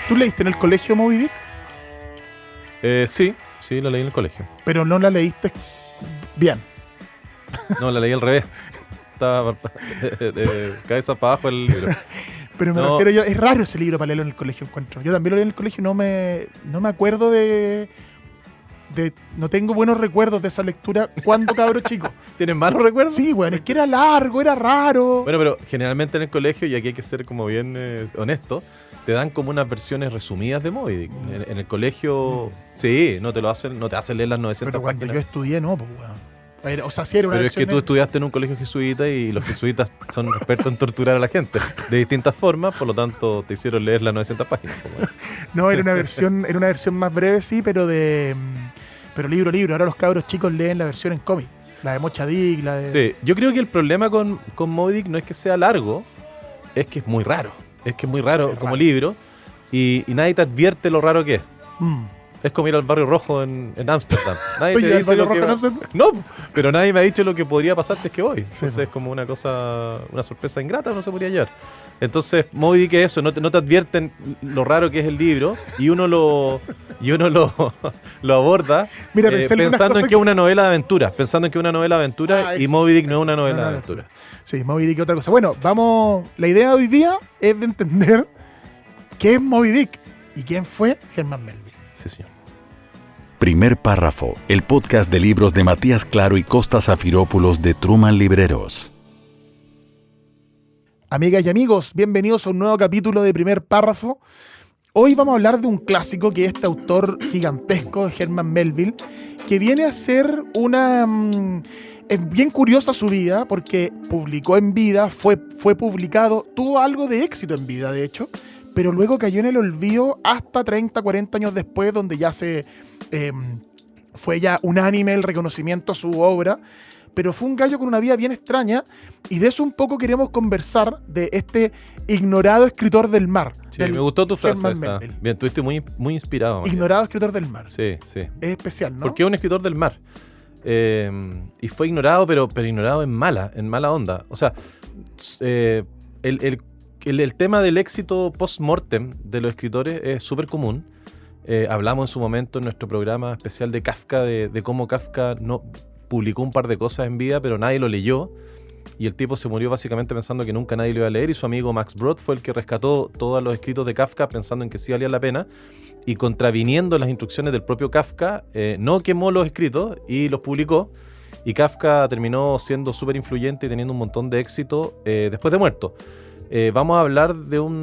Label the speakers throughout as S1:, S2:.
S1: ¿Tú leíste en el colegio Moby Dick?
S2: Sí, lo leí en el colegio.
S1: Pero no la leíste bien.
S2: No, la leí al revés. Estaba de cabeza para abajo el libro.
S1: Pero me refiero yo, es raro ese libro para leerlo en el colegio, encuentro. Yo también lo leí en el colegio y no me acuerdo no tengo buenos recuerdos de esa lectura cuando cabro chico.
S2: ¿Tienes malos recuerdos?
S1: Sí, bueno, es que era largo, era raro.
S2: Bueno, pero generalmente en el colegio, y aquí hay que ser como bien honesto, te dan como unas versiones resumidas de Moby Dick. En el colegio, sí, no te hacen leer las 900
S1: pero cuando
S2: páginas.
S1: yo estudié, no, pues, weón. O sea, sí era una
S2: Pero es que tú estudiaste en un colegio jesuita y los jesuitas son expertos en torturar a la gente de distintas formas, por lo tanto te hicieron leer las 900 páginas. Pues,
S1: No, era una versión más breve, sí, pero libro. Ahora los cabros chicos leen la versión en cómic. La de Mocha Dick, la de...
S2: Sí, yo creo que el problema con Moby Dick no es que sea largo, es que es muy raro. Es que es muy raro como libro y nadie te advierte lo raro que es. Es como ir al Barrio Rojo en Ámsterdam. Nadie te dice lo que va. No, pero nadie me ha dicho lo que podría pasar si es que voy. Entonces es como una sorpresa ingrata, no se podría hallar. Entonces, Moby Dick es eso, no te advierten lo raro que es el libro y uno lo aborda.
S1: Mira,
S2: pensando en que es una novela de aventura, y Moby Dick no es una novela de aventura.
S1: Sí, Moby Dick es otra cosa. Bueno, la idea de hoy día es de entender qué es Moby Dick y quién fue Herman Melville.
S2: Sí, señor.
S3: Primer Párrafo, el podcast de libros de Matías Claro y Costa Zafirópulos de Truman Libreros.
S1: Amigas y amigos, bienvenidos a un nuevo capítulo de Primer Párrafo. Hoy vamos a hablar de un clásico que es este autor gigantesco, Herman Melville, que viene a ser es bien curiosa su vida, porque publicó en vida, fue publicado, tuvo algo de éxito en vida, de hecho, pero luego cayó en el olvido hasta 30, 40 años después, donde ya fue ya unánime el reconocimiento a su obra. Pero fue un gallo con una vida bien extraña, y de eso un poco queremos conversar, de este ignorado escritor del mar.
S2: Sí, me gustó tu frase esa. Bien, estuviste muy, muy inspirado. María.
S1: Ignorado escritor del mar.
S2: Sí.
S1: Es especial, ¿no?
S2: Porque es un escritor del mar. Y fue ignorado, pero ignorado en mala onda. O sea, el tema del éxito post-mortem de los escritores es súper común. Hablamos en su momento en nuestro programa especial de Kafka, de cómo Kafka no publicó un par de cosas en vida, pero nadie lo leyó, y el tipo se murió básicamente pensando que nunca nadie lo iba a leer, y su amigo Max Brod fue el que rescató todos los escritos de Kafka pensando en que sí valía la pena, y contraviniendo las instrucciones del propio Kafka, no quemó los escritos y los publicó, y Kafka terminó siendo súper influyente y teniendo un montón de éxito después de muerto. Vamos a hablar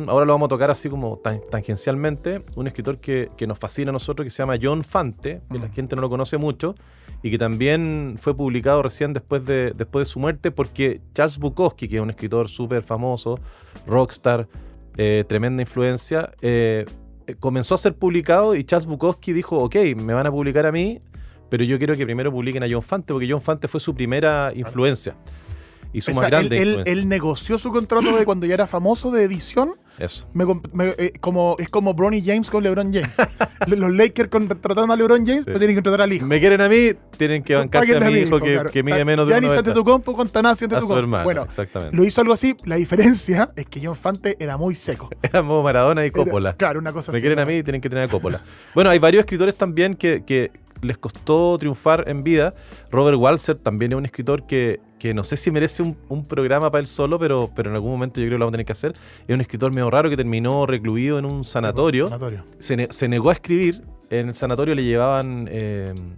S2: ahora lo vamos a tocar así como tangencialmente, un escritor que nos fascina a nosotros, que se llama John Fante, que la gente no lo conoce mucho, y que también fue publicado recién después de su muerte, porque Charles Bukowski, que es un escritor súper famoso, rockstar, tremenda influencia, comenzó a ser publicado, y Charles Bukowski dijo, ok, me van a publicar a mí, pero yo quiero que primero publiquen a John Fante, porque John Fante fue su primera influencia. Y su más grande influencia.
S1: Él negoció su contrato de cuando ya era famoso de edición.
S2: Eso.
S1: Es como Bronny James con LeBron James. Los Lakers contrataron a LeBron James, pero tienen que contratar al hijo.
S2: Me quieren a mí, tienen que bancarse a mi hijo que mide menos de 1,90.
S1: Giannis Antetokounmpo con Tanasi Antetokounmpo. Bueno,
S2: exactamente.
S1: Lo hizo algo así. La diferencia es que John Fante era muy seco.
S2: Era como Maradona y Coppola.
S1: Claro, una cosa así.
S2: Me quieren a mí, tienen que tener a Coppola. Bueno, hay varios escritores también que les costó triunfar en vida. Robert Walser también es un escritor que no sé si merece un programa para él solo, pero en algún momento yo creo que lo vamos a tener que hacer. Es un escritor medio raro que terminó recluido en un sanatorio. Se negó a escribir. En el sanatorio le llevaban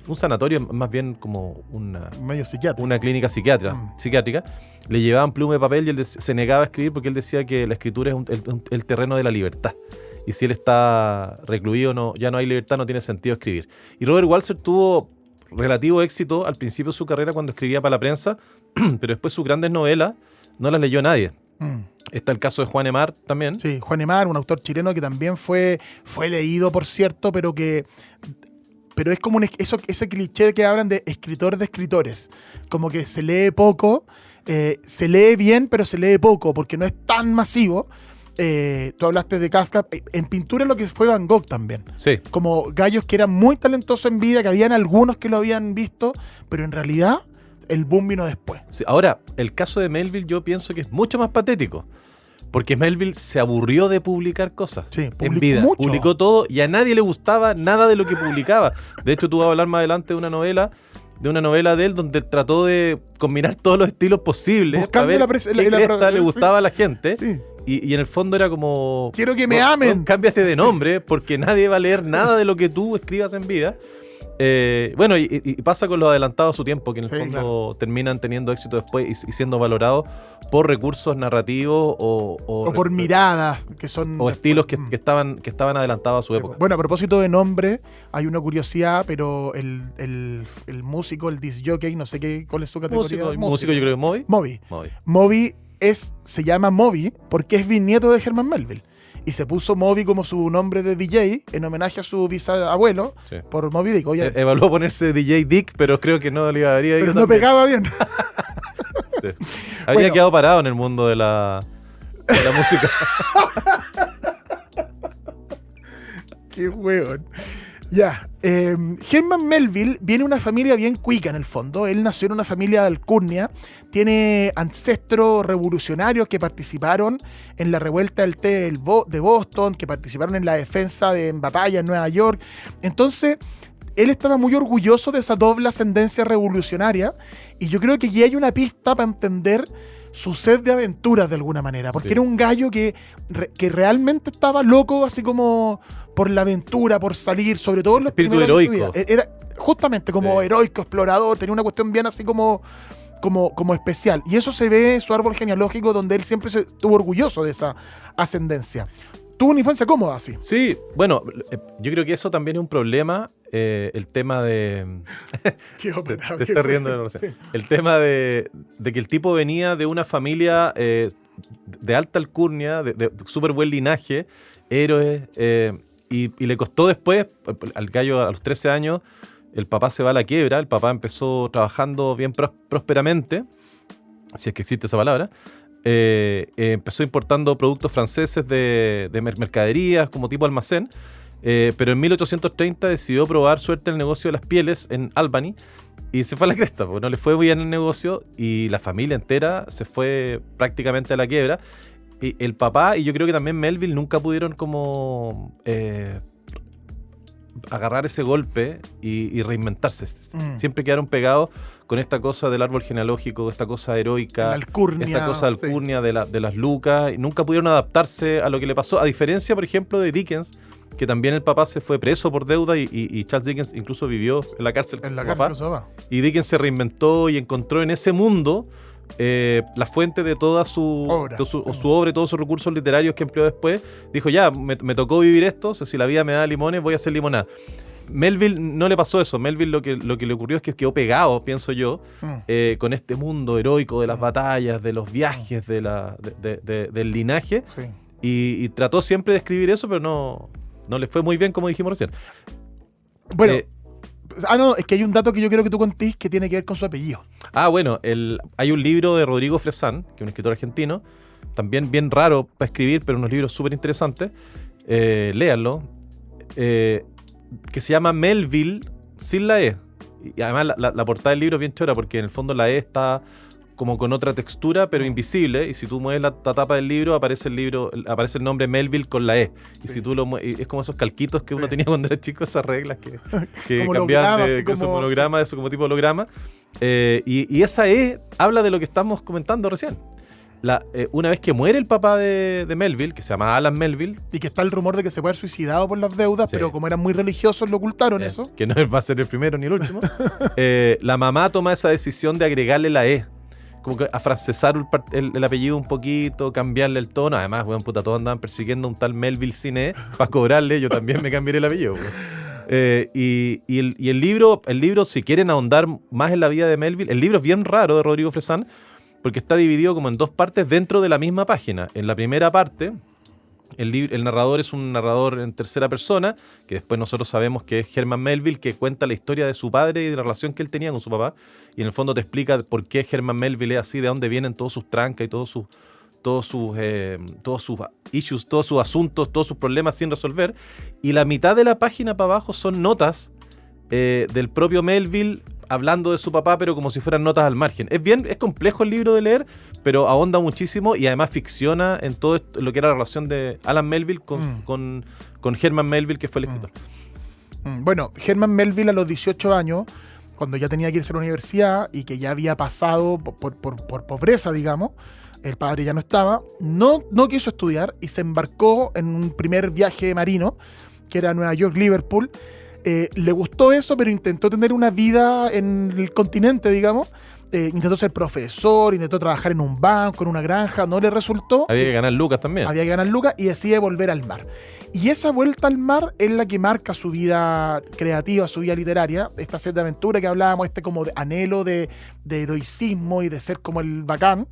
S2: un sanatorio, más bien como una clínica psiquiátrica. Le llevaban pluma de papel y él se negaba a escribir porque él decía que la escritura es el terreno de la libertad. Y si él está recluido, ya no hay libertad, no tiene sentido escribir. Y Robert Walser tuvo relativo éxito al principio de su carrera cuando escribía para la prensa, pero después sus grandes novelas no las leyó nadie. Está el caso de Juan Emar también.
S1: Sí, Juan Emar, un autor chileno que también fue leído, por cierto, pero es como ese cliché que hablan de escritor de escritores. Como que se lee poco, se lee bien, pero se lee poco, porque no es tan masivo. Tú hablaste de Kafka. En pintura lo que fue Van Gogh también.
S2: Sí.
S1: Como gallos que eran muy talentosos en vida, que habían algunos que lo habían visto, pero en realidad el boom vino después.
S2: Sí, ahora, el caso de Melville yo pienso que es mucho más patético, Porque Melville se aburrió de publicar cosas
S1: Sí,
S2: en
S1: publicó
S2: vida.
S1: mucho.
S2: Publicó todo y a nadie le gustaba nada de lo que publicaba. De hecho, tú vas a hablar más adelante de una novela de él donde trató de combinar todos los estilos posibles
S1: Buscando
S2: para ver qué cresta le
S1: sí.
S2: gustaba a la gente.
S1: Sí.
S2: Y en el fondo era como...
S1: Quiero que me amen.
S2: Cámbiate de nombre porque nadie va a leer nada de lo que tú escribas en vida. Bueno, y pasa con los adelantados a su tiempo, que en el
S1: Sí,
S2: fondo
S1: claro.
S2: terminan teniendo éxito después y siendo valorados por recursos narrativos
S1: O por miradas que son...
S2: o estilos
S1: después.
S2: que estaban adelantados a su época.
S1: Bueno, a propósito de nombre, hay una curiosidad, pero el músico, el disc jockey, no sé cuál es su categoría.
S2: Músico, yo creo que Moby.
S1: Moby se llama Moby porque es bisnieto de Herman Melville. Y se puso Moby como su nombre de DJ en homenaje a su bisabuelo
S2: Sí.
S1: por Moby Dick. Oye,
S2: Evaluó ponerse DJ Dick, pero creo que no le iba a dar
S1: pero no pegaba bien.
S2: Sí. Habría quedado parado en el mundo de la música.
S1: Qué hueón. Ya. Herman Melville viene de una familia bien cuica en el fondo. Él nació en una familia de alcurnia. Tiene ancestros revolucionarios que participaron en la revuelta del té de Boston, que participaron en la defensa en batalla en Nueva York. Entonces, él estaba muy orgulloso de esa doble ascendencia revolucionaria. Y yo creo que ya hay una pista para entender su sed de aventuras de alguna manera. Porque
S2: Sí.
S1: era un gallo que realmente estaba loco, así como por la aventura, por salir, sobre todo en los
S2: Espíritu
S1: primeros años de
S2: heroico.
S1: su vida. Era justamente como
S2: Sí.
S1: heroico, explorador, tenía una cuestión bien así como especial. Y eso se ve en su árbol genealógico, donde él siempre estuvo orgulloso de esa ascendencia. Tuvo una infancia cómoda, así.
S2: Sí, bueno, yo creo que eso también es un problema, el tema de...
S1: Qué ópera,
S2: Te
S1: qué
S2: estás riendo de
S1: bueno.
S2: no sé. El tema de que el tipo venía de una familia de alta alcurnia, de súper buen linaje, héroes, y le costó después, al gallo a los 13 años, el papá se va a la quiebra, el papá empezó trabajando bien prósperamente, si es que existe esa palabra, empezó importando productos franceses de mercaderías como tipo almacén, pero en 1830 decidió probar suerte en el negocio de las pieles en Albany y se fue a la cresta, porque no le fue muy bien el negocio y la familia entera se fue prácticamente a la quiebra. Y el papá y yo creo que también Melville nunca pudieron como agarrar ese golpe y reinventarse. Siempre quedaron pegados con esta cosa del árbol genealógico, esta cosa heroica,
S1: La alcurnia,
S2: esta cosa de alcurnia de las lucas, y nunca pudieron adaptarse a lo que le pasó, a diferencia, por ejemplo, de Dickens, que también el papá se fue preso por deuda y Charles Dickens incluso vivió en la cárcel con
S1: En la
S2: su
S1: cárcel
S2: papá.
S1: con su papá.
S2: Y Dickens se reinventó y encontró en ese mundo la fuente de toda su
S1: Obra.
S2: su obra y todos sus recursos literarios que empleó después. Dijo, ya, me tocó vivir esto, o sea, si la vida me da limones, voy a hacer limonada. Melville no le pasó eso. Melville lo que le ocurrió es que quedó pegado, pienso yo, con este mundo heroico de las batallas, de los viajes, del linaje.
S1: Sí.
S2: Y trató siempre de escribir eso, pero no le fue muy bien, como dijimos recién.
S1: Bueno, no, es que hay un dato que yo quiero que tú contés que tiene que ver con su apellido.
S2: Bueno, hay un libro de Rodrigo Fresán, que es un escritor argentino, también bien raro para escribir, pero unos libros súper interesantes. Léanlo. Que se llama Melville sin la E. Y además la portada del libro es bien chora porque en el fondo la E está como con otra textura pero invisible, y si tú mueves la tapa del libro aparece el nombre Melville con la E. Y si tú es como esos calquitos que uno tenía cuando era chico, esas reglas que
S1: Como
S2: cambiaban
S1: holograma,
S2: de
S1: así
S2: que esos
S1: como-
S2: monogramas, eso como tipo holograma. Y esa E habla de lo que estamos comentando recién. Una vez que muere el papá de Melville, que se llama Alan Melville,
S1: Y que está el rumor de que se puede haber suicidado por las deudas,
S2: Sí.
S1: pero como eran muy religiosos lo ocultaron eso.
S2: que no va a ser el primero ni el último, la mamá toma esa decisión de agregarle la E, como que afrancesar el apellido un poquito, cambiarle el tono. Además, weón, puta, todos andaban persiguiendo a un tal Melville sin E para cobrarle, yo también me cambiaré el apellido, weón. Y el libro, si quieren ahondar más en la vida de Melville, el libro es bien raro de Rodrigo Fresán, porque está dividido como en dos partes dentro de la misma página. En la primera parte, el narrador es un narrador en tercera persona, que después nosotros sabemos que es Herman Melville, que cuenta la historia de su padre y de la relación que él tenía con su papá, y en el fondo te explica por qué Herman Melville es así, de dónde vienen todos sus trancas y todos sus issues, todos sus asuntos, todos sus problemas sin resolver. Y la mitad de la página para abajo son notas del propio Melville hablando de su papá, pero como si fueran notas al margen. Es complejo el libro de leer, pero ahonda muchísimo y además ficciona en todo lo que era la relación de Alan Melville con Herman Melville, que fue el escritor.
S1: Bueno, Herman Melville a los 18 años, cuando ya tenía que irse a la universidad y que ya había pasado por pobreza, digamos, el padre ya no estaba, no quiso estudiar y se embarcó en un primer viaje marino, que era Nueva York, Liverpool. Le gustó eso, pero intentó tener una vida en el continente, digamos. Intentó ser profesor, intentó trabajar en un banco, en una granja, no le resultó.
S2: Había que ganar lucas también.
S1: Había que ganar lucas y decide volver al mar. Y esa vuelta al mar es la que marca su vida creativa, su vida literaria. Esta sed de aventura que hablábamos, como de anhelo de heroicismo y de ser como el bacán.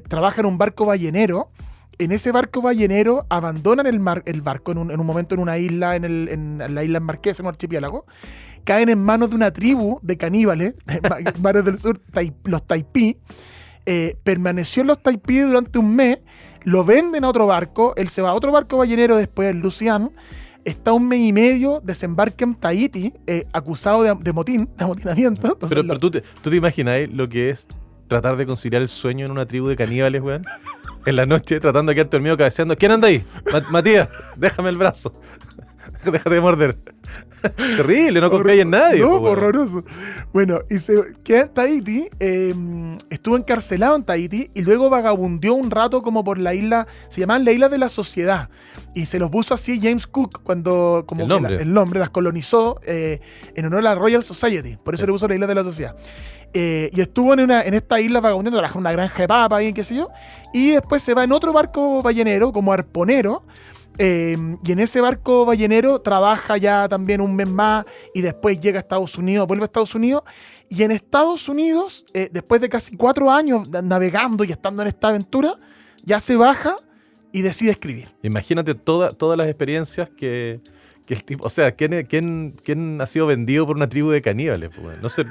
S1: Trabaja en un barco ballenero. En ese barco ballenero abandonan el barco en un momento en una isla, en la isla Marquesa, en un archipiélago. Caen en manos de una tribu de caníbales, mares del sur, los Taipí. Permaneció en los Taipí durante un mes, lo venden a otro barco, él se va a otro barco ballenero después, el Lucian, está un mes y medio, desembarca en Tahití, acusado de amotinamiento. Entonces,
S2: pero ¿tú te imaginas lo que es tratar de conciliar el sueño en una tribu de caníbales, weón? En la noche, tratando de quedarte dormido, cabeceando. ¿Quién anda ahí? Matías, déjame el brazo. Déjate de morder. Terrible, no confías en nadie.
S1: No, horroroso. Bueno, y se queda en Tahití, estuvo encarcelado en Tahití y luego vagabundeó un rato como por la isla, se llamaban la Isla de la Sociedad, y se los puso así James Cook cuando como el nombre las colonizó en honor a la Royal Society, por eso le puso la Isla de la Sociedad. Y estuvo en esta isla vagabundeando, trabajó en una granja de papa y qué sé yo, y después se va en otro barco ballenero como arponero. Y en ese barco ballenero trabaja ya también un mes más y después llega a Estados Unidos, vuelve a Estados Unidos, y en Estados Unidos, después de casi 4 años navegando y estando en esta aventura, ya se baja y decide escribir.
S2: Imagínate todas las experiencias que el tipo, o sea, ¿quién ha sido vendido por una tribu de caníbales?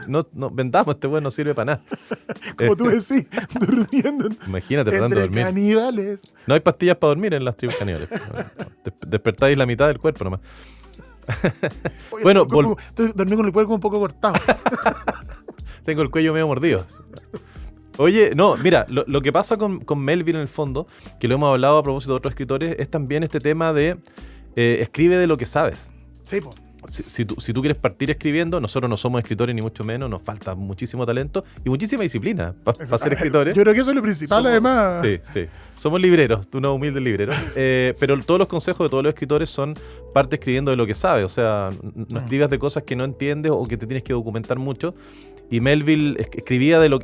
S2: No vendamos, este weón no sirve para nada.
S1: Como tú decís, durmiendo.
S2: Imagínate tratando de dormir.
S1: Caníbales.
S2: No hay pastillas para dormir en las tribus caníbales. Despertáis la mitad del cuerpo nomás.
S1: Oye,
S2: Bueno,
S1: dormí con el cuerpo un poco cortado.
S2: Tengo el cuello medio mordido. Oye, no, mira, lo que pasa con Melville en el fondo, que lo hemos hablado a propósito de otros escritores, es también este tema de escribe de lo que sabes.
S1: Sí, po.
S2: Si tú quieres partir escribiendo, nosotros no somos escritores ni mucho menos, nos falta muchísimo talento y muchísima disciplina para ser escritores.
S1: Yo creo que eso es lo principal, además.
S2: Sí. Somos libreros, unos humildes libreros. Pero todos los consejos de todos los escritores son parte escribiendo de lo que sabes. O sea, no escribas de cosas que no entiendes o que te tienes que documentar mucho. Y Melville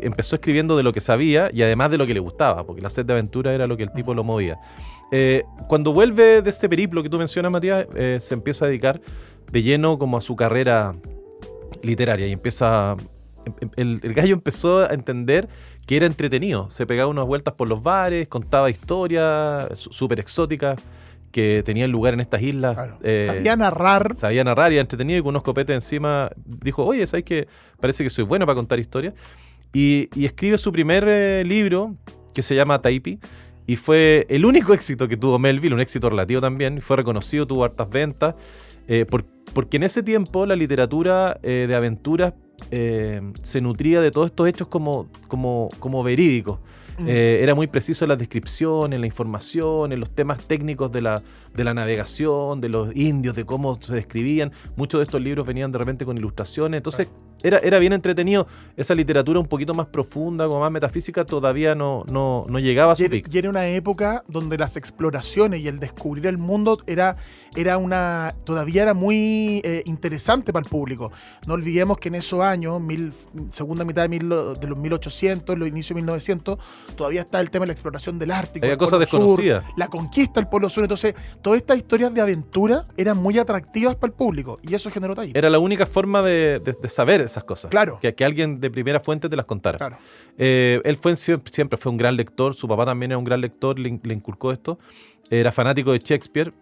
S2: empezó escribiendo de lo que sabía y además de lo que le gustaba, porque la sed de aventura era lo que el tipo lo movía. Cuando vuelve de este periplo que tú mencionas, Matías, se empieza a dedicar de lleno como a su carrera literaria y el gallo empezó a entender que era entretenido. Se pegaba unas vueltas por los bares, contaba historias súper exóticas que tenían lugar en estas islas.
S1: Claro. Sabía narrar
S2: y era entretenido, y con unos copetes encima dijo, oye, ¿sabes qué? Parece que soy bueno para contar historias. Y escribe su primer libro, que se llama Taipei, y fue el único éxito que tuvo Melville, un éxito relativo también, fue reconocido, tuvo hartas ventas, porque en ese tiempo la literatura de aventuras se nutría de todos estos hechos como verídicos. Era muy preciso en las descripciones, en la información, en los temas técnicos de la navegación, de los indios, de cómo se describían. Muchos de estos libros venían de repente con ilustraciones, entonces era bien entretenido. Esa literatura un poquito más profunda, como más metafísica, todavía no llegaba a su pico.
S1: Y era una época donde las exploraciones y el descubrir el mundo todavía era muy interesante para el público. No olvidemos que en esos años, segunda mitad de los 1800, los inicios de 1900, todavía está el tema de la exploración del Ártico.
S2: Había cosas desconocidas.
S1: La conquista del Polo Sur. Entonces, todas estas historias de aventura eran muy atractivas para el público y eso generó Taipei.
S2: Era la única forma de saber esas cosas.
S1: Claro.
S2: Que alguien de primera fuente te las contara.
S1: Claro.
S2: Él siempre fue un gran lector. Su papá también era un gran lector, le inculcó esto. Era fanático de Shakespeare.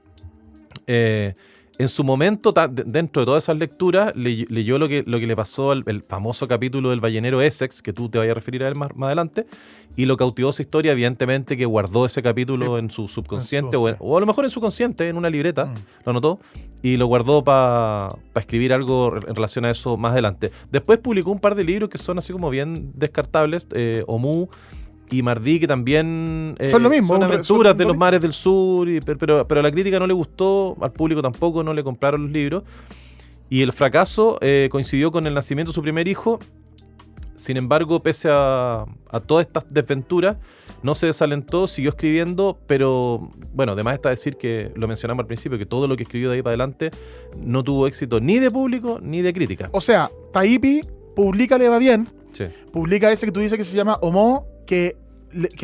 S2: En su momento, dentro de todas esas lecturas, leyó lo que le pasó al el famoso capítulo del ballenero Essex, que tú te vayas a referir a él más adelante, y lo cautivó su historia, evidentemente que guardó ese capítulo en su subconsciente, o a lo mejor en su consciente, en una libreta, lo anotó, y lo guardó para escribir algo en relación a eso más adelante. Después publicó un par de libros que son así como bien descartables, Omu y Mardi, que también
S1: son lo mismo,
S2: son aventuras de los mares del sur, pero a la crítica no le gustó, al público tampoco, no le compraron los libros. Y el fracaso coincidió con el nacimiento de su primer hijo. Sin embargo, pese a todas estas desventuras, no se desalentó, siguió escribiendo, pero bueno, además está decir que, lo mencionamos al principio, que todo lo que escribió de ahí para adelante no tuvo éxito ni de público ni de crítica.
S1: O sea, Taipei publica, le va bien,
S2: Sí.
S1: publica ese que tú dices que se llama Homo, que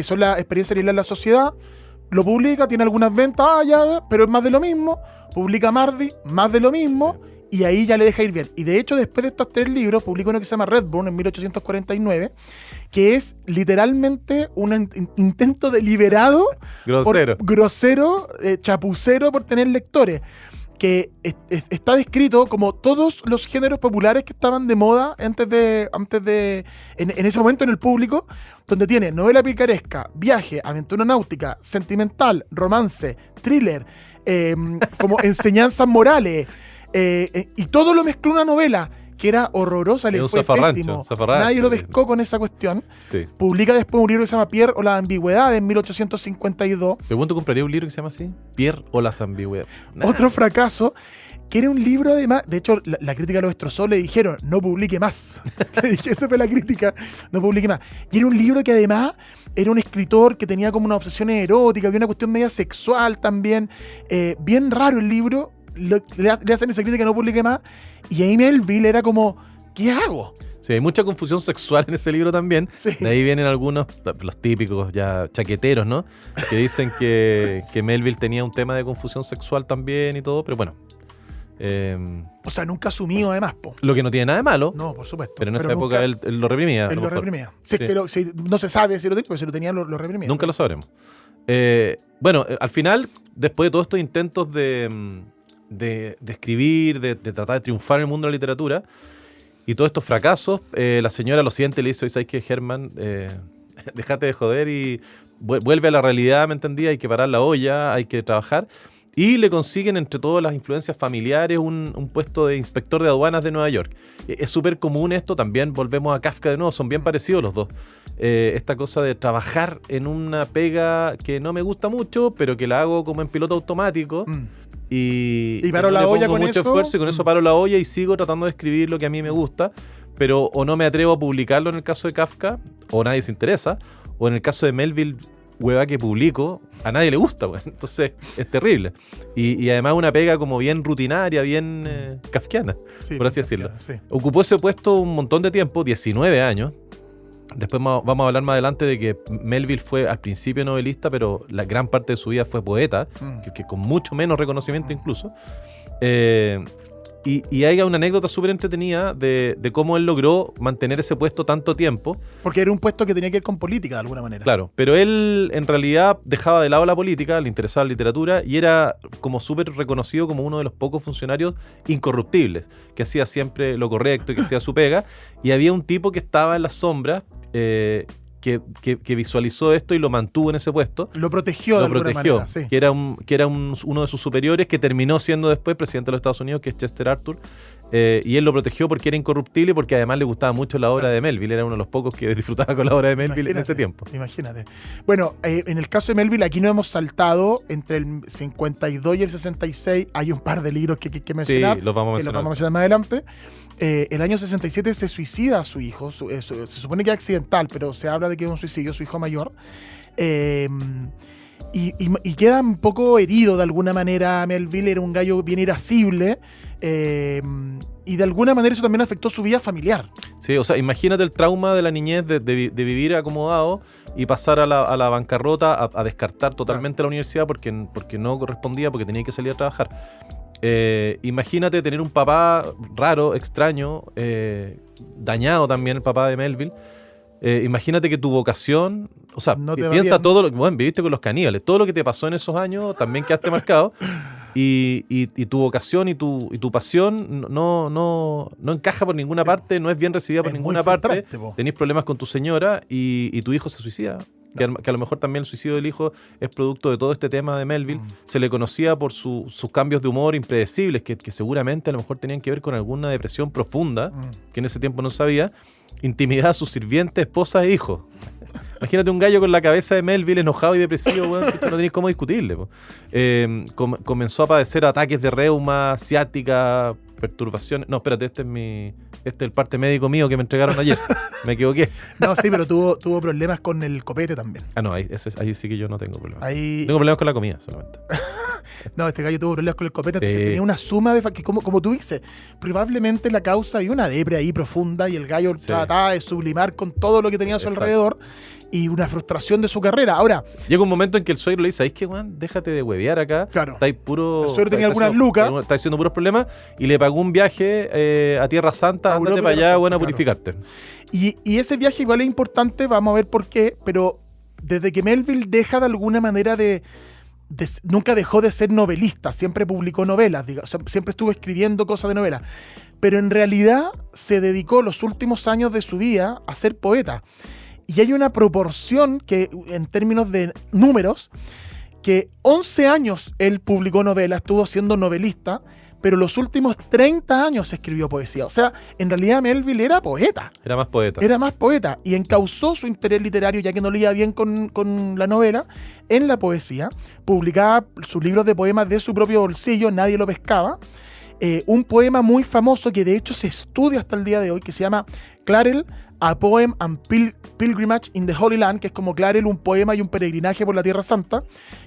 S1: son las experiencias en la sociedad, lo publica, tiene algunas ventas, pero es más de lo mismo, publica Mardi, más de lo mismo, y ahí ya le deja ir bien. Y de hecho, después de estos 3 libros, publica uno que se llama Redburn en 1849, que es literalmente un intento deliberado, grosero, chapucero por tener lectores, que está descrito como todos los géneros populares que estaban de moda antes de en ese momento en el público, donde tiene novela picaresca, viaje, aventura náutica, sentimental, romance, thriller, como enseñanzas morales, y todo lo mezcló en una novela que era horrorosa, le fue pésimo. Nadie lo pescó con esa cuestión.
S2: Sí.
S1: Publica después un libro que se llama Pierre o la ambigüedad en 1852.
S2: ¿Pregunto compraría un libro que se llama así? Pierre o las ambigüedades.
S1: Otro fracaso, que era un libro además, de hecho la crítica lo destrozó, le dijeron, no publique más. Le dije, esa fue la crítica, no publique más. Y era un libro que además era un escritor que tenía como una obsesión erótica, había una cuestión media sexual también, bien raro el libro, le hacen esa crítica, no publique más, y ahí Melville era como, ¿qué hago?
S2: Sí, hay mucha confusión sexual en ese libro también.
S1: Sí.
S2: De ahí vienen algunos, los típicos ya chaqueteros, ¿no? Que dicen que Melville tenía un tema de confusión sexual también y todo, pero bueno.
S1: O sea, nunca asumió además, po.
S2: Lo que no tiene nada de malo.
S1: No, por supuesto.
S2: Pero en esa época él lo reprimía.
S1: Él lo reprimía. Si es que no se sabe si lo tenía, pero si lo tenía, lo reprimía.
S2: Nunca lo sabremos. Bueno, al final, después de todos estos intentos de escribir, de tratar de triunfar en el mundo de la literatura, y todos estos fracasos, la señora lo siente y le dice, ¿sabes qué, Germán? Déjate de joder y vuelve a la realidad, ¿me entendí? Hay que parar la olla, hay que trabajar. Y le consiguen, entre todas las influencias familiares, un puesto de inspector de aduanas de Nueva York. Es súper común esto, también volvemos a Kafka de nuevo, son bien parecidos los dos. Esta cosa de trabajar en una pega que no me gusta mucho, pero que la hago como en piloto automático. Y
S1: paro la olla con
S2: mucho
S1: eso.
S2: esfuerzo y con eso paro la olla y sigo tratando de escribir lo que a mí me gusta, pero o no me atrevo a publicarlo en el caso de Kafka, o nadie se interesa, o en el caso de Melville, hueva que publico, a nadie le gusta, pues. Entonces es terrible. Y además una pega como bien rutinaria, bien kafkiana,
S1: Sí,
S2: por así decirlo.
S1: sí.
S2: Ocupó ese puesto un montón de tiempo, 19 años. Después vamos a hablar más adelante de que Melville fue al principio novelista, pero la gran parte de su vida fue poeta, que con mucho menos reconocimiento incluso. Y hay una anécdota súper entretenida de cómo él logró mantener ese puesto tanto tiempo.
S1: Porque era un puesto que tenía que ver con política de alguna manera.
S2: Claro, pero él en realidad dejaba de lado la política, le interesaba la literatura y era como súper reconocido como uno de los pocos funcionarios incorruptibles, que hacía siempre lo correcto y que hacía su pega. Y había un tipo que estaba en las sombras, que visualizó esto y lo mantuvo en ese puesto.
S1: Lo protegió de alguna manera, sí.
S2: Que era uno de sus superiores, que terminó siendo después presidente de los Estados Unidos, que es Chester Arthur, y él lo protegió porque era incorruptible y porque además le gustaba mucho la obra de Melville. Era uno de los pocos que disfrutaba con la obra de Melville en ese tiempo.
S1: Imagínate. Bueno, en el caso de Melville, aquí no hemos saltado entre el 52 y el 66. Hay un par de libros que hay que mencionar.
S2: Sí, los vamos a mencionar.
S1: Los vamos a mencionar más adelante. El año 67 se suicida a su hijo. Se supone que es accidental, pero se habla de que es un suicidio, su hijo mayor. Y queda un poco herido de alguna manera. Melville era un gallo bien irascible, y de alguna manera eso también afectó su vida familiar.
S2: Sí, o sea, imagínate el trauma de la niñez de vivir acomodado y pasar a la bancarrota, a descartar totalmente la universidad porque no correspondía, porque tenía que salir a trabajar. Imagínate tener un papá raro, extraño, dañado también, el papá de Melville. Imagínate que tu vocación, o sea,
S1: No te va
S2: piensa
S1: bien.
S2: todo lo que, bueno, viviste con los caníbales, todo lo que te pasó en esos años, también quedaste marcado. y tu vocación y tu pasión no encaja por ninguna parte, no es bien recibida por ninguna parte, tenés problemas con tu señora y tu hijo se suicida. Que a lo mejor también el suicidio del hijo es producto de todo este tema de Melville. Se le conocía por sus cambios de humor impredecibles, que seguramente a lo mejor tenían que ver con alguna depresión profunda, que en ese tiempo no sabía. Intimidaba a sus sirvientes, esposas e hijos. Imagínate un gallo con la cabeza de Melville enojado y depresivo, bueno, no tenéis cómo discutirle. Comenzó a padecer ataques de reuma, ciática, perturbaciones. No, espérate, este es el parte médico mío que me entregaron ayer. Me equivoqué.
S1: No, sí, pero tuvo problemas con el copete también.
S2: Ah, no, ahí sí que yo no tengo problemas.
S1: Ahí...
S2: Tengo problemas con la comida solamente.
S1: No, este gallo tuvo problemas con el copete, entonces
S2: Sí.
S1: tenía una suma de... que como tú dices, probablemente la causa había una depre ahí profunda y el gallo
S2: Sí.
S1: trataba de sublimar con todo lo que tenía a su
S2: Exacto.
S1: alrededor y una frustración de su carrera. Ahora,
S2: Llega un momento en que el suegro le dice, ¿sabes qué, weón? Déjate de huevear acá.
S1: Claro.
S2: Estáis puro...
S1: El suegro tenía
S2: estáis
S1: algunas
S2: haciendo-
S1: lucas.
S2: Está haciendo puros problemas y le pagó un viaje a Tierra Santa.
S1: A
S2: Ándate
S1: Europa,
S2: para allá,
S1: claro.
S2: bueno, a purificarte.
S1: y ese viaje igual es importante, vamos a ver por qué, pero desde que Melville deja de alguna manera nunca dejó de ser novelista, siempre publicó novelas, o sea, siempre estuvo escribiendo cosas de novelas, pero en realidad se dedicó los últimos años de su vida a ser poeta. Y hay una proporción que, en términos de números, que 11 años él publicó novelas, estuvo siendo novelista, pero los últimos 30 años escribió poesía. O sea, en realidad Melville era poeta.
S2: Era más poeta.
S1: Era más poeta y encauzó su interés literario, ya que no le iba bien con la novela, en la poesía. Publicaba sus libros de poemas de su propio bolsillo, nadie lo pescaba. Un poema muy famoso que de hecho se estudia hasta el día de hoy, que se llama Clarel, A Poem and Pilgrimage in the Holy Land, que es como Clarel, un poema y un peregrinaje por la Tierra Santa,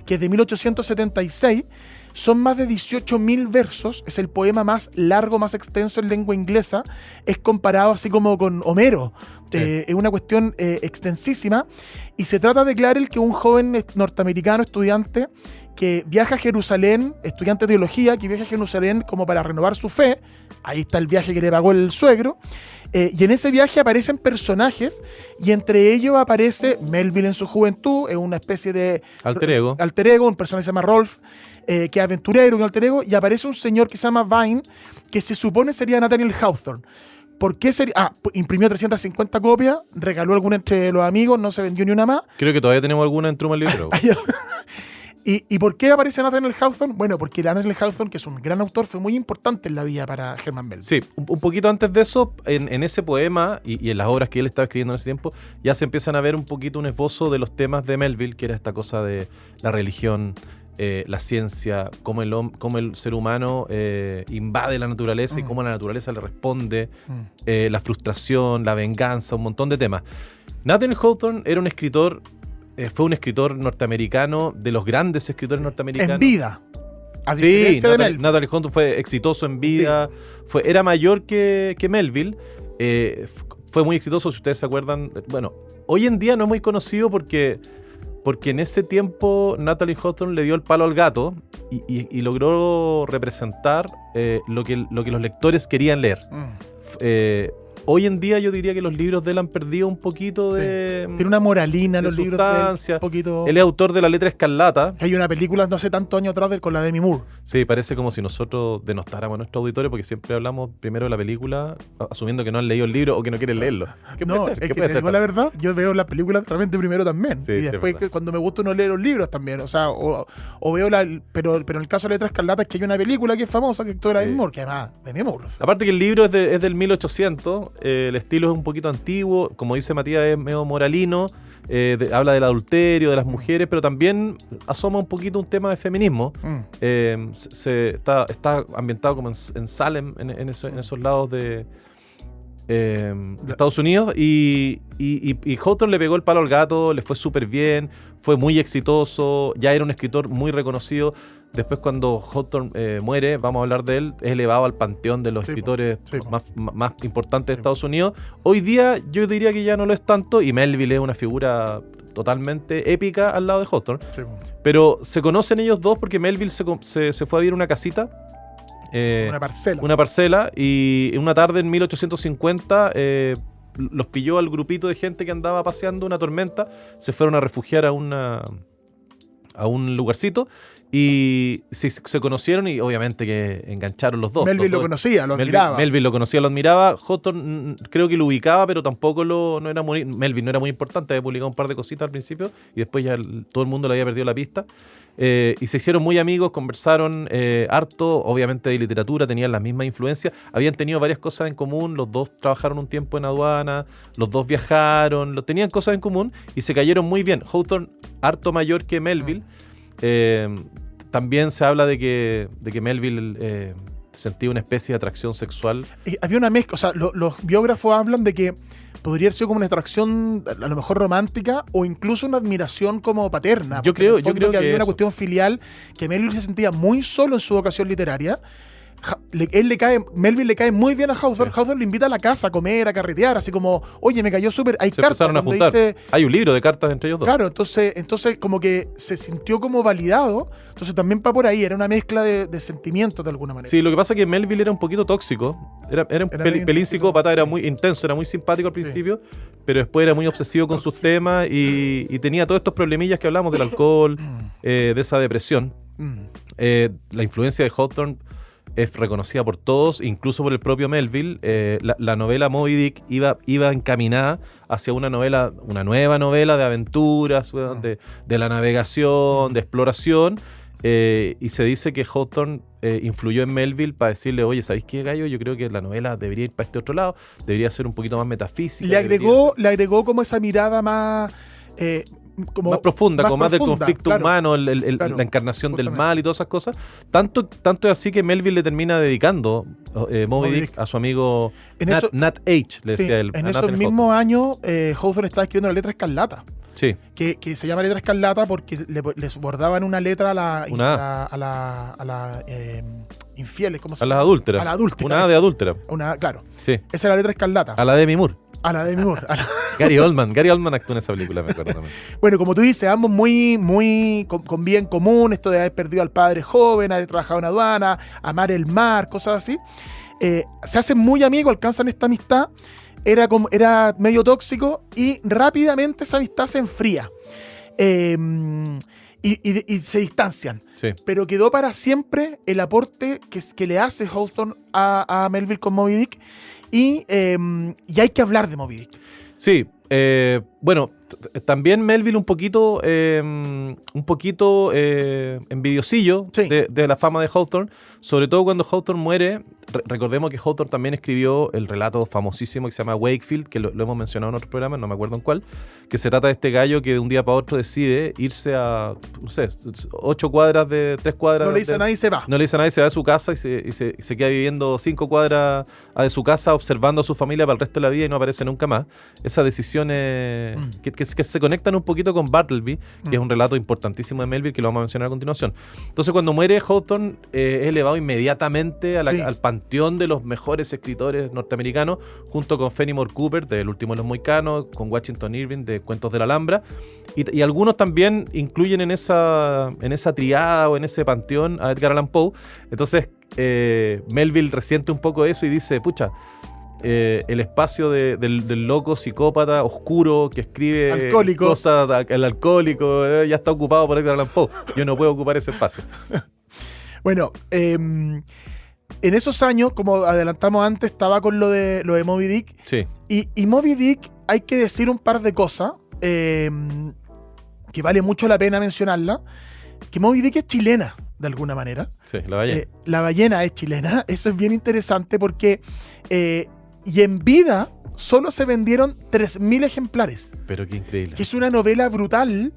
S1: que es de 1876. Son más de 18.000 versos, es el poema más largo, más extenso en lengua inglesa, es comparado así como con Homero.
S2: Sí.
S1: Es una cuestión extensísima, y se trata de Clarel, que es un joven norteamericano estudiante que viaja a Jerusalén, estudiante de teología, que viaja a Jerusalén como para renovar su fe. Ahí está el viaje que le pagó el suegro. Y en ese viaje aparecen personajes, y entre ellos aparece Melville en su juventud, es una especie de
S2: Alter ego.
S1: un personaje que se llama Rolf, que es aventurero, un alter ego, y aparece un señor que se llama Vine, que se supone sería Nathaniel Hawthorne. ¿Por qué sería? Imprimió 350 copias, regaló alguna entre los amigos, no se vendió ni una más.
S2: Creo que todavía tenemos alguna en Truman Libro.
S1: ¿Y por qué aparece Nathaniel Hawthorne? Bueno, porque Nathaniel Hawthorne, que es un gran autor, fue muy importante en la vida para Herman Melville.
S2: Sí, un poquito antes de eso, en ese poema y en las obras que él estaba escribiendo en ese tiempo, ya se empiezan a ver un poquito un esbozo de los temas de Melville, que era esta cosa de la religión, la ciencia, cómo el ser humano invade la naturaleza y cómo la naturaleza le responde, la frustración, la venganza, un montón de temas. Nathaniel Hawthorne era un escritor, fue un escritor norteamericano, de los grandes escritores norteamericanos.
S1: En vida. A
S2: Sí,
S1: diferencia de Melville.
S2: Nathaniel Hawthorne fue exitoso en vida, era mayor que Melville, fue muy exitoso, si ustedes se acuerdan. Bueno, hoy en día no es muy conocido porque en ese tiempo Nathaniel Hawthorne le dio el palo al gato y logró representar lo que los lectores querían leer. Hoy en día yo diría que los libros de él han perdido un poquito de...
S1: Tiene una moralina en
S2: de
S1: los libros de él,
S2: sustancia.
S1: un poquito...
S2: Él es autor de La Letra Escarlata.
S1: Hay una película no hace tantos años atrás con la Demi Moore.
S2: Sí, parece como si nosotros denostáramos a nuestro auditorio porque siempre hablamos primero de la película, asumiendo que no han leído el libro o que no quieren leerlo. ¿Qué puede ser?
S1: Es
S2: ¿Qué
S1: que
S2: puede
S1: te
S2: ser?
S1: digo la verdad, yo veo las películas realmente primero también.
S2: Sí,
S1: y
S2: sí, es
S1: después,
S2: verdad.
S1: cuando me gusta, uno lee los libros también. O sea, o veo pero en el caso de Letra Escarlata es que hay una película que es famosa, que actúa Demi Moore, que además Demi Moore. O sea,
S2: Aparte que el libro es del 1800, el estilo es un poquito antiguo, como dice Matías, es medio moralino, habla del adulterio, de las mujeres, pero también asoma un poquito un tema de feminismo. Está ambientado como en Salem, en esos lados de Estados Unidos, y Hawthorne le pegó el palo al gato, le fue súper bien, fue muy exitoso, ya era un escritor muy reconocido. Después, cuando Hawthorne muere, vamos a hablar de él, es elevado al panteón de los escritores más importantes de Estados Unidos. Hoy día yo diría que ya no lo es tanto, y Melville es una figura totalmente épica al lado de Hawthorne. Pero se conocen ellos dos porque Melville se fue a vivir a una casita,
S1: una parcela.
S2: Y una tarde en 1850 los pilló al grupito de gente que andaba paseando una tormenta, se fueron a refugiar a un lugarcito, Y se conocieron y obviamente que engancharon los dos.
S1: Melville lo conocía, lo admiraba.
S2: Melville lo conocía, lo admiraba. Hawthorne creo que lo ubicaba, pero tampoco no era muy... Melville no era muy importante, había publicado un par de cositas al principio y después ya todo el mundo le había perdido la pista. Y se hicieron muy amigos, conversaron harto, obviamente de literatura, tenían las mismas influencias, habían tenido varias cosas en común, los dos trabajaron un tiempo en aduana, los dos viajaron, tenían cosas en común y se cayeron muy bien. Hawthorne, harto mayor que Melville, también se habla de que Melville sentía una especie de atracción sexual.
S1: Había una mezcla, o sea, los biógrafos hablan de que podría ser como una atracción a lo mejor romántica o incluso una admiración como paterna.
S2: Yo creo que
S1: había una cuestión filial, que Melville se sentía muy solo en su vocación literaria. Melville le cae muy bien a Hawthorne.
S2: Sí.
S1: Hawthorne le invita a la casa a comer, a carretear, así como, oye, me cayó súper. Hay
S2: Se
S1: cartas
S2: empezaron a
S1: donde
S2: juntar.
S1: dice,
S2: Hay un libro de cartas entre ellos dos.
S1: claro, entonces como que se sintió como validado. Entonces también va por ahí, era una mezcla de sentimientos de alguna manera.
S2: Sí, lo que pasa es que Melville era un poquito tóxico, era un pelín
S1: medio
S2: psicópata, era muy intenso, era muy simpático al principio, pero después era muy obsesivo con sus temas y tenía todos estos problemillas que hablamos del alcohol, de esa depresión. La influencia de Hawthorne es reconocida por todos, incluso por el propio Melville. La novela Moby Dick iba encaminada hacia una nueva novela de aventuras, de la navegación, de exploración, y se dice que Hawthorne influyó en Melville para decirle, oye, ¿sabéis qué, gallo? Yo creo que la novela debería ir para este otro lado, debería ser un poquito más metafísica.
S1: Le agregó como esa mirada más... como
S2: más profunda, como más del
S1: profunda,
S2: conflicto
S1: claro,
S2: humano,
S1: claro,
S2: la encarnación del
S1: justamente.
S2: mal y todas esas cosas. Tanto es así que Melville le termina dedicando Moby Dick a su amigo Nat H, le
S1: Sí,
S2: decía él.
S1: en esos mismos años, Hawthorne estaba escribiendo la letra escarlata.
S2: Sí.
S1: Que se llama letra escarlata porque les bordaban una letra a
S2: Una
S1: la infieles, ¿cómo se
S2: A
S1: llama?
S2: las adúlteras.
S1: A la adúltera.
S2: Una A de adúltera.
S1: Claro.
S2: Sí.
S1: Esa es la letra escarlata.
S2: A la Demi Moore.
S1: A la Demi Moore.
S2: Gary Oldman actuó en esa película, me acuerdo también.
S1: Bueno, como tú dices, ambos muy con bien común, esto de haber perdido al padre joven, haber trabajado en aduana, amar el mar, cosas así. Se hacen muy amigos, alcanzan esta amistad. Era medio tóxico y rápidamente esa amistad se enfría. Y se distancian.
S2: Sí.
S1: Pero quedó para siempre el aporte que le hace Hawthorne a Melville con Moby Dick. Y hay que hablar de Moby Dick.
S2: Sí, bueno, también Melville un poquito envidiosillo
S1: Sí.
S2: de la fama de Hawthorne, sobre todo cuando Hawthorne muere. Recordemos que Hawthorne también escribió el relato famosísimo que se llama Wakefield, que lo hemos mencionado en otros programas, no me acuerdo en cuál, que se trata de este gallo que de un día para otro decide irse a, no sé, 3 cuadras.
S1: No le dice a nadie y se va.
S2: No le dice a nadie, se va de su casa y se queda viviendo 5 cuadras de su casa, observando a su familia para el resto de la vida y no aparece nunca más. Esas decisiones que se conectan un poquito con Bartleby, que es un relato importantísimo de Melville, que lo vamos a mencionar a continuación. Entonces, cuando muere Hawthorne, es elevado inmediatamente al panteón de los mejores escritores norteamericanos, junto con Fenimore Cooper, de El último de los Mohicanos, con Washington Irving, de Cuentos de la Alhambra, y algunos también incluyen en esa triada o en ese panteón a Edgar Allan Poe. Entonces, Melville resiente un poco eso y dice, pucha, el espacio del loco psicópata oscuro que escribe
S1: Alcohólico.
S2: cosas, el alcohólico, ya está ocupado por Edgar Allan Poe. Yo no puedo ocupar ese espacio.
S1: Bueno, en esos años, como adelantamos antes, estaba con lo de Moby Dick.
S2: Sí.
S1: Y Moby Dick, hay que decir un par de cosas que vale mucho la pena mencionarla. Que Moby Dick es chilena, de alguna manera.
S2: Sí, la ballena.
S1: La ballena es chilena. Eso es bien interesante porque... y en vida solo se vendieron 3.000 ejemplares.
S2: Pero qué increíble.
S1: Que es una novela brutal,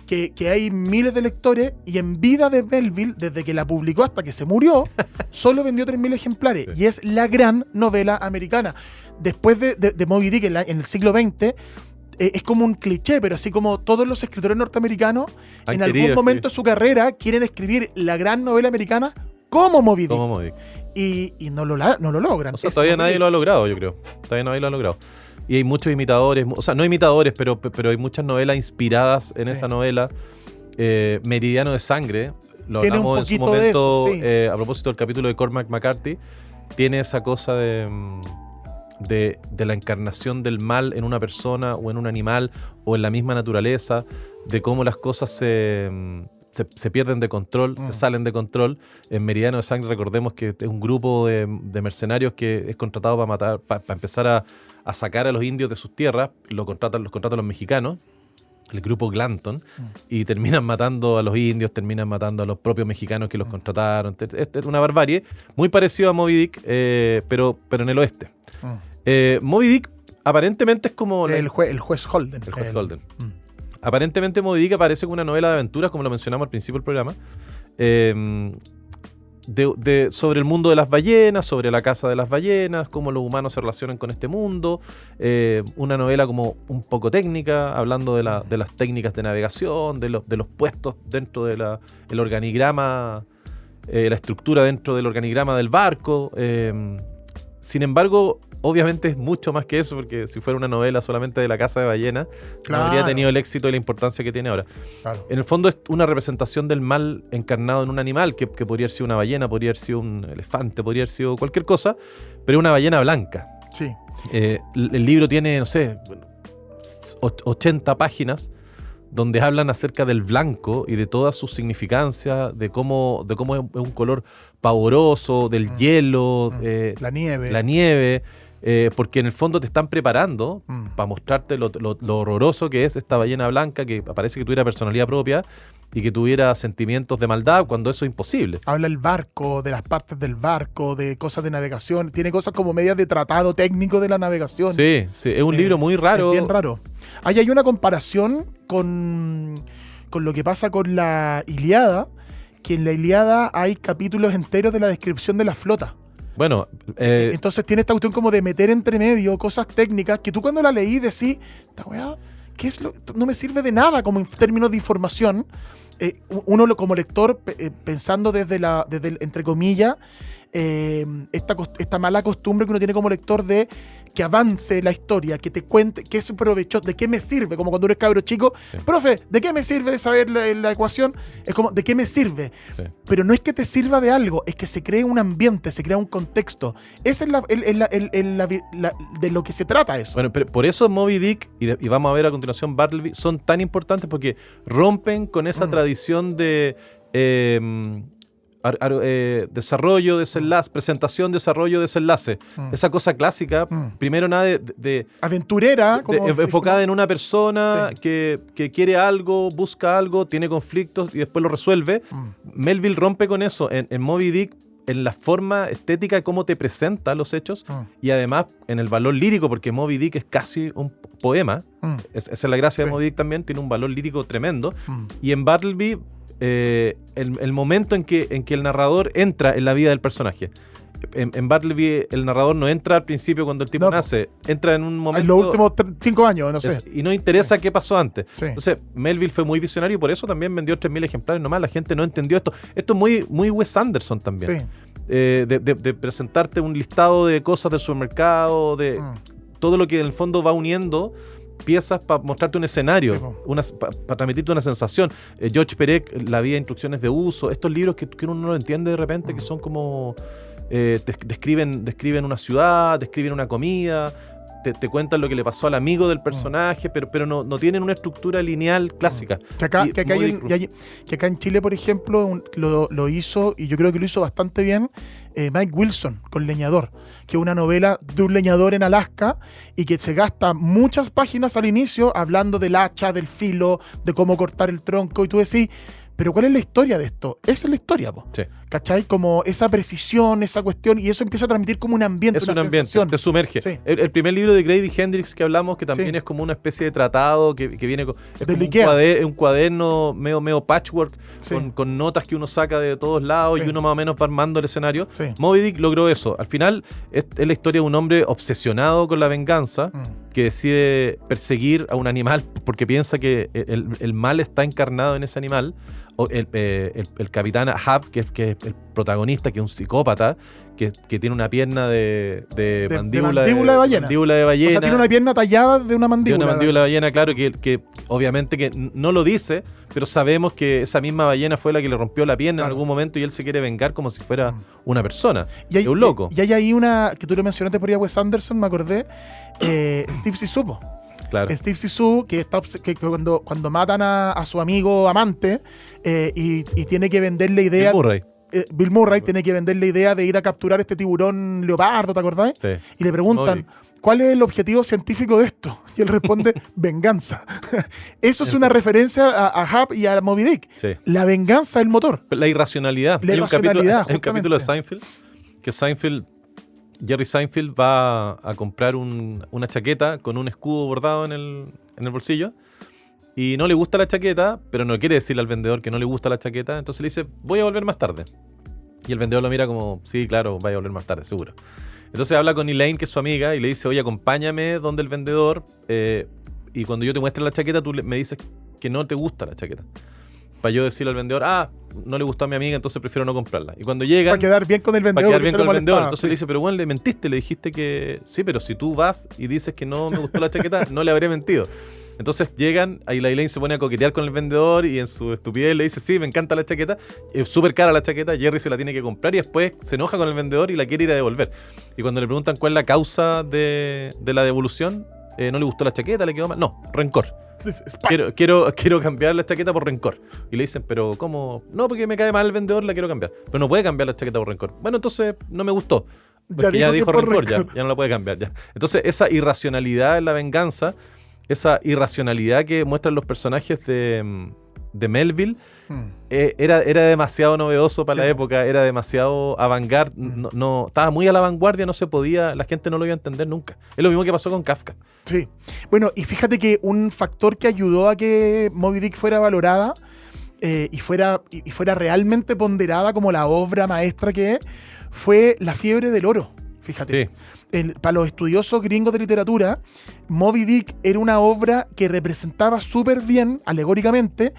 S1: que hay miles de lectores, y en vida de Melville, desde que la publicó hasta que se murió, solo vendió 3.000 ejemplares. Sí. Y es la gran novela americana. Después de Moby Dick en el siglo XX, es como un cliché, pero así como todos los escritores norteamericanos, en algún momento de su carrera, quieren escribir la gran novela americana como Moby Dick.
S2: Como Moby Dick.
S1: Y no lo logran.
S2: O sea, todavía nadie lo ha logrado, yo creo. Todavía nadie lo ha logrado. Y hay muchos imitadores, o sea, no imitadores, pero hay muchas novelas inspiradas en esa novela. Meridiano de Sangre, lo hablamos en su momento, de eso, sí. A propósito del capítulo de Cormac McCarthy, tiene esa cosa de la encarnación del mal en una persona o en un animal o en la misma naturaleza, de cómo las cosas se pierden de control, se salen de control. En Meridiano de Sangre recordemos que es un grupo de mercenarios que es contratado para matar, para empezar a sacar a los indios de sus tierras. Los contratan los mexicanos, el grupo Glanton, y terminan matando a los indios, terminan matando a los propios mexicanos que los contrataron. Es una barbarie, muy parecido a Moby Dick, pero en el oeste. Moby Dick aparentemente es como...
S1: El juez Holden.
S2: El juez Holden. Aparentemente Moby Dick aparece como una novela de aventuras, como lo mencionamos al principio del programa, sobre el mundo de las ballenas, sobre la caza de las ballenas, cómo los humanos se relacionan con este mundo. Una novela como un poco técnica, hablando de las técnicas de navegación, de los puestos dentro del organigrama, la estructura dentro del organigrama del barco. Sin embargo, obviamente es mucho más que eso, porque si fuera una novela solamente de la caza de ballenas, no habría tenido el éxito y la importancia que tiene ahora. Claro. En el fondo es una representación del mal encarnado en un animal, que podría haber sido una ballena, podría haber sido un elefante, podría haber sido cualquier cosa, pero es una ballena blanca.
S1: Sí.
S2: El libro tiene, no sé, 80 páginas, donde hablan acerca del blanco y de todas sus significancias, de cómo es un color pavoroso, del hielo,
S1: la nieve.
S2: Porque en el fondo te están preparando para mostrarte lo horroroso que es esta ballena blanca, que parece que tuviera personalidad propia y que tuviera sentimientos de maldad, cuando eso es imposible.
S1: Habla el barco, de las partes del barco, de cosas de navegación, tiene cosas como medias de tratado técnico de la navegación.
S2: Sí, es un libro muy raro.
S1: Es bien raro. Ahí hay una comparación con lo que pasa con la Ilíada, que en la Ilíada hay capítulos enteros de la descripción de la flota.
S2: Bueno,
S1: entonces tiene esta cuestión como de meter entre medio cosas técnicas que tú cuando la leí decís, esta weá, ¿qué es lo? No me sirve de nada como en términos de información. Uno como lector, pensando desde entre comillas, esta mala costumbre que uno tiene como lector de que avance la historia, que te cuente qué es provechoso, de qué me sirve, como cuando eres cabro chico, sí. Profe, ¿de qué me sirve saber la ecuación? Es como, ¿de qué me sirve? Sí. Pero no es que te sirva de algo, es que se cree un ambiente, se crea un contexto. Esa es de lo que se trata eso.
S2: Bueno, pero por eso Moby Dick y vamos a ver a continuación Bartleby son tan importantes, porque rompen con esa tradición de desarrollo, desenlace, presentación, desarrollo, desenlace. Esa cosa clásica, primero nada de
S1: aventurera,
S2: enfocada en una persona que quiere algo, busca algo, tiene conflictos y después lo resuelve. Melville rompe con eso en Moby Dick, en la forma estética de cómo te presenta los hechos y además en el valor lírico, porque Moby Dick es casi un poema. Esa es la gracia de Moby Dick también, tiene un valor lírico tremendo. Y en Bartleby, el momento en que el narrador entra en la vida del personaje. En Bartleby el narrador no entra al principio cuando el tipo nace, entra en un momento...
S1: En los últimos 5 años, no sé.
S2: Y no interesa qué pasó antes. Sí. Entonces, Melville fue muy visionario y por eso también vendió 3.000 ejemplares nomás. La gente no entendió esto. Esto es muy, muy Wes Anderson también. Sí. De presentarte un listado de cosas del supermercado, de todo lo que en el fondo va uniendo piezas para mostrarte un escenario, para transmitirte una sensación. George Perec, La vida de instrucciones de uso, estos libros que uno no lo entiende de repente, que son como... describen una ciudad, describen una comida, te cuentan lo que le pasó al amigo del personaje, pero no tienen una estructura lineal clásica.
S1: Que acá en Chile, por ejemplo, lo hizo, y yo creo que lo hizo bastante bien, Mike Wilson con Leñador, que es una novela de un leñador en Alaska y que se gasta muchas páginas al inicio hablando del hacha, del filo, de cómo cortar el tronco, y tú decís, pero ¿cuál es la historia de esto? Esa es la historia, po. Sí. ¿Cachai? Como esa precisión, esa cuestión, y eso empieza a transmitir como un ambiente,
S2: una sensación. Te sumerge. Sí. El primer libro de Grady Hendrix que hablamos, que también es como una especie de tratado que viene con... Es como un cuaderno medio patchwork, con notas que uno saca de todos lados y uno más o menos va armando el escenario. Sí. Moby Dick logró eso. Al final es la historia de un hombre obsesionado con la venganza, que decide perseguir a un animal porque piensa que el mal está encarnado en ese animal. El capitán Ahab, que es el protagonista, que es un psicópata, que tiene una pierna de mandíbula de ballena. O sea,
S1: tiene una pierna tallada de una mandíbula.
S2: De una mandíbula de ballena, claro, que obviamente que no lo dice, pero sabemos que esa misma ballena fue la que le rompió la pierna en algún momento y él se quiere vengar como si fuera una persona. Es un loco.
S1: Y hay ahí una, que tú lo mencionaste por ahí a Wes Anderson, me acordé, Steve Zissou.
S2: Claro.
S1: Steve Zissou, que cuando matan a su amigo amante y tiene que vender la idea... Bill Murray tiene que vender la idea de ir a capturar este tiburón leopardo, ¿te acordás?
S2: Sí.
S1: Y le preguntan, ¿cuál es el objetivo científico de esto? Y él responde, venganza. Eso es una referencia a Hub y a Moby Dick.
S2: Sí.
S1: La venganza del motor.
S2: La irracionalidad. Hay un capítulo de Seinfeld, que Jerry Seinfeld va a comprar una chaqueta con un escudo bordado en el bolsillo. Y no le gusta la chaqueta, pero no quiere decirle al vendedor que no le gusta la chaqueta. Entonces le dice, voy a volver más tarde. Y el vendedor lo mira como, sí, claro, vaya a volver más tarde, seguro. Entonces habla con Elaine, que es su amiga, y le dice, oye, acompáñame donde el vendedor. Y cuando yo te muestre la chaqueta, tú me dices que no te gusta la chaqueta. Para yo decirle al vendedor, no le gustó a mi amiga, entonces prefiero no comprarla. Y cuando llegan...
S1: Para quedar bien con el vendedor.
S2: Entonces le dice, pero bueno, le mentiste, le dijiste que... Sí, pero si tú vas y dices que no me gustó la chaqueta, no le habré mentido. Entonces llegan, ahí la Elaine se pone a coquetear con el vendedor y en su estupidez le dice, sí, me encanta la chaqueta, es súper cara la chaqueta, Jerry se la tiene que comprar y después se enoja con el vendedor y la quiere ir a devolver. Y cuando le preguntan cuál es la causa de la devolución, no le gustó la chaqueta, le quedó mal. No, rencor. Quiero cambiar la chaqueta por rencor. Y le dicen, pero ¿cómo? No, porque me cae mal el vendedor, la quiero cambiar. Pero no puede cambiar la chaqueta por rencor. Bueno, entonces no me gustó. Porque ya dijo rencor. Ya no la puede cambiar. Ya. Entonces esa irracionalidad en la venganza, esa irracionalidad que muestran los personajes de Melville, era demasiado novedoso para la época, era demasiado avant-garde, no, estaba muy a la vanguardia, no se podía, la gente no lo iba a entender nunca. Es lo mismo que pasó con Kafka.
S1: Sí. Bueno, y fíjate que un factor que ayudó a que Moby Dick fuera valorada y fuera realmente ponderada como la obra maestra que es, fue la fiebre del oro. Fíjate.
S2: Sí.
S1: Para los estudiosos gringos de literatura, Moby Dick era una obra que representaba súper bien, alegóricamente,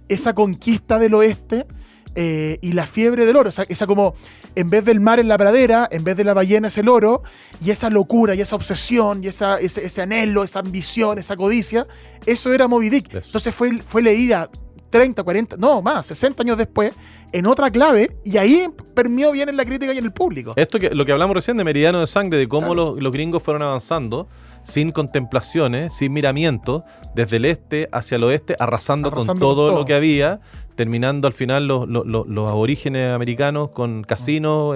S1: esa conquista del oeste y la fiebre del oro. Esa como, en vez del mar en la pradera, en vez de la ballena es el oro, y esa locura, y esa obsesión, y ese anhelo, esa ambición, esa codicia, eso era Moby Dick.
S2: Eso.
S1: Entonces fue leída 30, 40, no más, 60 años después, en otra clave, y ahí permeó bien en la crítica y en el público.
S2: Lo que hablamos recién de Meridiano de Sangre, de cómo los gringos fueron avanzando sin contemplaciones, sin miramientos, desde el este hacia el oeste, arrasando con todo lo que había, terminando al final los aborígenes americanos con casinos,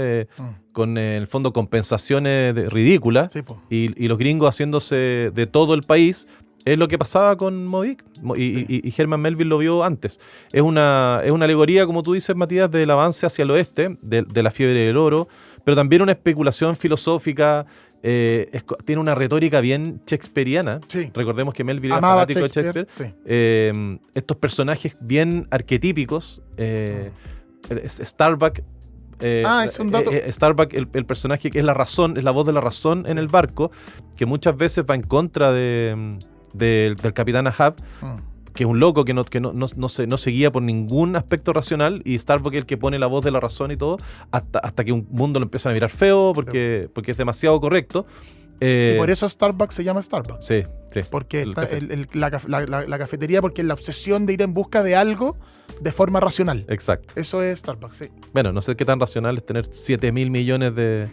S2: con en el fondo compensaciones ridículas,
S1: Sí,
S2: y los gringos haciéndose de todo el país. Es lo que pasaba con Moby Dick, y Herman Melville lo vio antes. Es una alegoría, como tú dices, Matías, del avance hacia el oeste, de la fiebre del oro, pero también una especulación filosófica. Tiene una retórica bien shakespeariana.
S1: Sí.
S2: Recordemos que Melville era
S1: Amaba
S2: fanático de Shakespeare.
S1: Sí.
S2: Estos personajes bien arquetípicos. Starbuck.
S1: Es un dato.
S2: Starbuck, el personaje que es la razón, es la voz de la razón en el barco, que muchas veces va en contra del capitán Ahab, que es un loco que no se guía por ningún aspecto racional, y Starbuck es el que pone la voz de la razón y todo, hasta que un mundo lo empieza a mirar feo porque es demasiado correcto.
S1: Y por eso Starbucks se llama Starbucks.
S2: Sí.
S1: Porque la cafetería, porque es la obsesión de ir en busca de algo de forma racional.
S2: Exacto.
S1: Eso es Starbucks, sí.
S2: Bueno, no sé qué tan racional es tener 7.000 millones de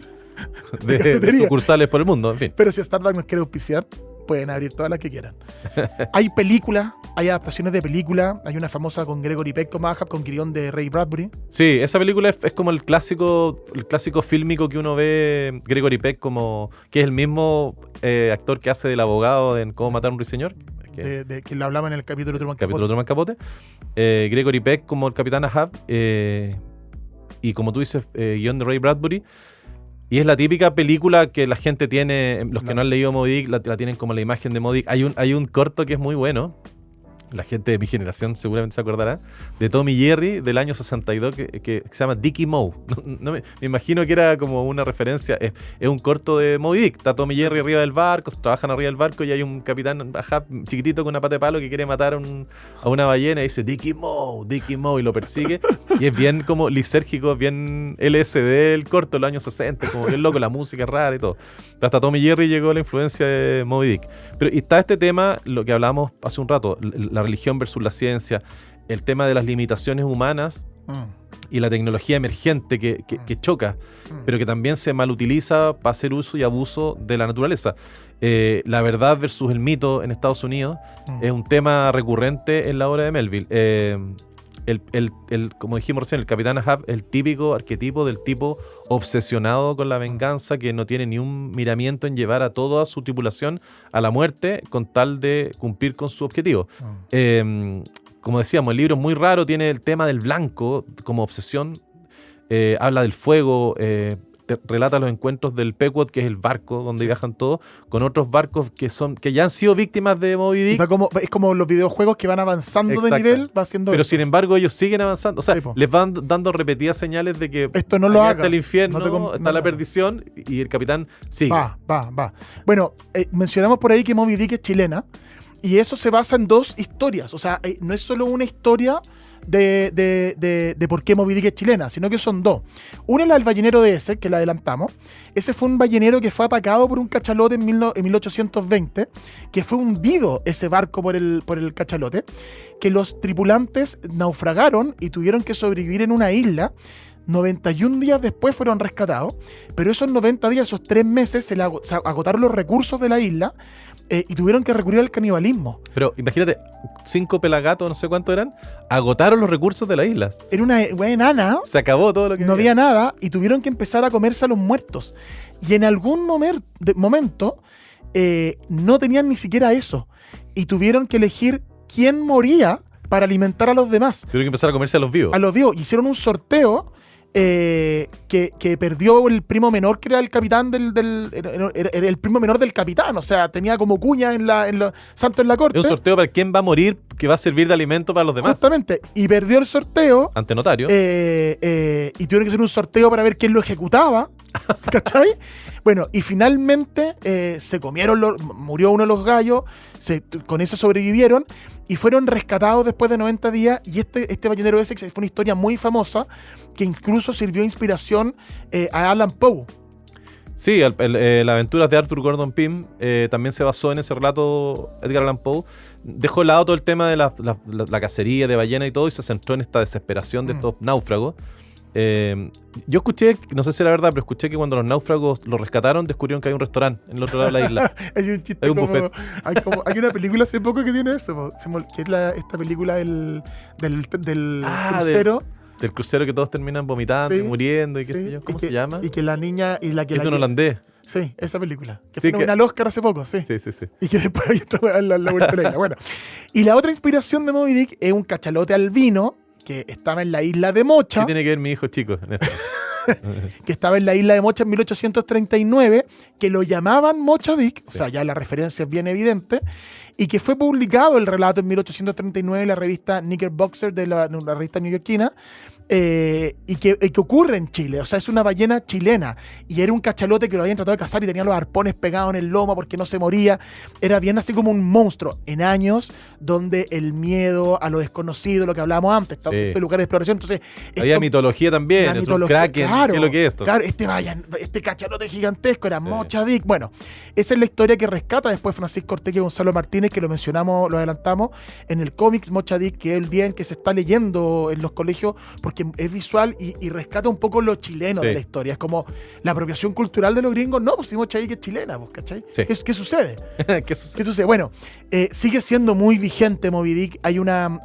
S2: sucursales por el mundo, en fin.
S1: Pero si Starbucks nos quiere auspiciar, pueden abrir todas las que quieran. Hay películas, hay adaptaciones de películas. Hay una famosa con Gregory Peck como Ahab, con guión de Ray Bradbury.
S2: Sí, esa película es como el clásico fílmico que uno ve, Gregory Peck, que es el mismo actor que hace del abogado en Cómo matar a un ruiseñor.
S1: Que lo hablaba en el capítulo de
S2: Truman Capote. Gregory Peck como el capitán Ahab, y como tú dices, guión de Ray Bradbury. Y es la típica película que la gente tiene, los que no han leído Moby Dick la tienen como la imagen de Moby Dick. Hay un corto que es muy bueno, la gente de mi generación seguramente se acordará, de Tom y Jerry del año 62 que se llama Dick y Moe. Me imagino que era como una referencia, es un corto de Moby Dick. Está Tom y Jerry arriba del barco, trabajan arriba del barco y hay un capitán chiquitito con una pata de palo que quiere matar a una ballena y dice Dick y Moe, y lo persigue. Y es bien como lisérgico, bien LSD el corto de los años 60, como bien loco, la música es rara y todo. Pero hasta Tom y Jerry llegó la influencia de Moby Dick. Pero y está este tema, lo que hablábamos hace un rato, la religión versus la ciencia, el tema de las limitaciones humanas y la tecnología emergente que choca, pero que también se malutiliza para hacer uso y abuso de la naturaleza. La verdad versus el mito en Estados Unidos es un tema recurrente en la obra de Melville. Como dijimos recién, el Capitán Ahab, el típico arquetipo del tipo obsesionado con la venganza, que no tiene ni un miramiento en llevar a toda su tripulación a la muerte con tal de cumplir con su objetivo. Como decíamos, el libro es muy raro, tiene el tema del blanco como obsesión, habla del fuego, relata los encuentros del Pequod, que es el barco donde viajan todos, con otros barcos que ya han sido víctimas de Moby Dick.
S1: Es como los videojuegos que van avanzando.
S2: Exacto.
S1: De nivel, va haciendo
S2: pero
S1: eso.
S2: sin embargo ellos siguen avanzando, o sea,
S1: Sí,
S2: les van dando repetidas señales de que
S1: esto no lo hagas,
S2: está el infierno,
S1: no
S2: está la perdición, y el capitán sigue.
S1: Va. Bueno, mencionamos por ahí que Moby Dick es chilena, y eso se basa en dos historias. O sea, no es solo una historia de por qué Moby Dick es chilena, sino que son dos. Una es la del ballenero de Essex, que la adelantamos. Ese fue un ballenero que fue atacado por un cachalote en 1820, que fue hundido ese barco por el cachalote, que los tripulantes naufragaron y tuvieron que sobrevivir en una isla. 91 días después fueron rescatados, pero esos 90 días, esos 3 meses, se agotaron los recursos de la isla y tuvieron que recurrir al canibalismo.
S2: Pero imagínate, 5 pelagatos, no sé cuánto eran, agotaron los recursos de la isla.
S1: Era una buena enana.
S2: Se acabó todo lo que
S1: no había nada y tuvieron que empezar a comerse a los muertos. Y en algún momento no tenían ni siquiera eso. Y tuvieron que elegir quién moría para alimentar a los demás.
S2: Tuvieron que empezar a comerse a los vivos.
S1: A los vivos. Hicieron un sorteo que perdió el primo menor, que era el capitán era el primo menor del capitán. O sea, tenía como cuña santo en la corte.
S2: Es un sorteo para quién va a morir, que va a servir de alimento para los demás.
S1: Justamente. Y perdió el sorteo.
S2: Ante notario.
S1: Y tuvieron que hacer un sorteo para ver quién lo ejecutaba. ¿Cachai? Bueno, y finalmente se comieron, murió uno de los gallos, con eso sobrevivieron y fueron rescatados después de 90 días. Y este ballenero de Essex fue una historia muy famosa que incluso sirvió de inspiración a Alan Poe.
S2: Sí, las aventuras de Arthur Gordon Pym también se basó en ese relato Edgar Allan Poe. Dejó de lado todo el tema de la cacería de ballena y todo, y se centró en esta desesperación de estos náufragos. Yo escuché, no sé si era verdad, pero escuché que cuando los náufragos los rescataron, descubrieron que hay un restaurante en el otro lado de la isla.
S1: Hay un chiste,
S2: hay un buffet.
S1: Hay una película hace poco que tiene eso, que es esta película del crucero.
S2: Del crucero, que todos terminan vomitando y muriendo y qué sé yo. ¿Cómo se llama?
S1: Y que la niña y la que
S2: es un holandés.
S1: Sí, esa película. Que
S2: sí,
S1: fue nominada al Oscar hace poco, sí.
S2: Sí.
S1: Y que después hay otra en la vuelta de la isla. Bueno. Y la otra inspiración de Moby Dick es un cachalote albino que estaba en la isla de Mocha.
S2: ¿Qué tiene que ver mi hijo chico en esto?
S1: Que estaba en la isla de Mocha en 1839, que lo llamaban Mocha Dick, o sea, ya la referencia es bien evidente, y que fue publicado el relato en 1839 en la revista Knickerbocker, de la revista neoyorquina, y que ocurre en Chile. O sea, es una ballena chilena, y era un cachalote que lo habían tratado de cazar y tenía los arpones pegados en el lomo porque no se moría. Era bien así como un monstruo, en años donde el miedo a lo desconocido, lo que hablábamos antes, este lugar de exploración. Entonces,
S2: había mitología también, el Kraken,
S1: claro,
S2: ¿qué es lo que es esto?
S1: Claro, este cachalote gigantesco era Mocha Dick. Bueno, esa es la historia que rescata después Francisco Ortega y Gonzalo Martínez, que lo mencionamos, lo adelantamos, en el cómics Mocha Dick, que es el día en que se está leyendo en los colegios, porque es visual y rescata un poco lo chileno de la historia. Es como la apropiación cultural de los gringos. No, pues si Mocha Dick es chilena, pues, ¿cachai?
S2: Sí.
S1: ¿Qué sucede?
S2: ¿Qué sucede?
S1: ¿Qué sucede? Bueno, sigue siendo muy vigente Moby Dick. Hay una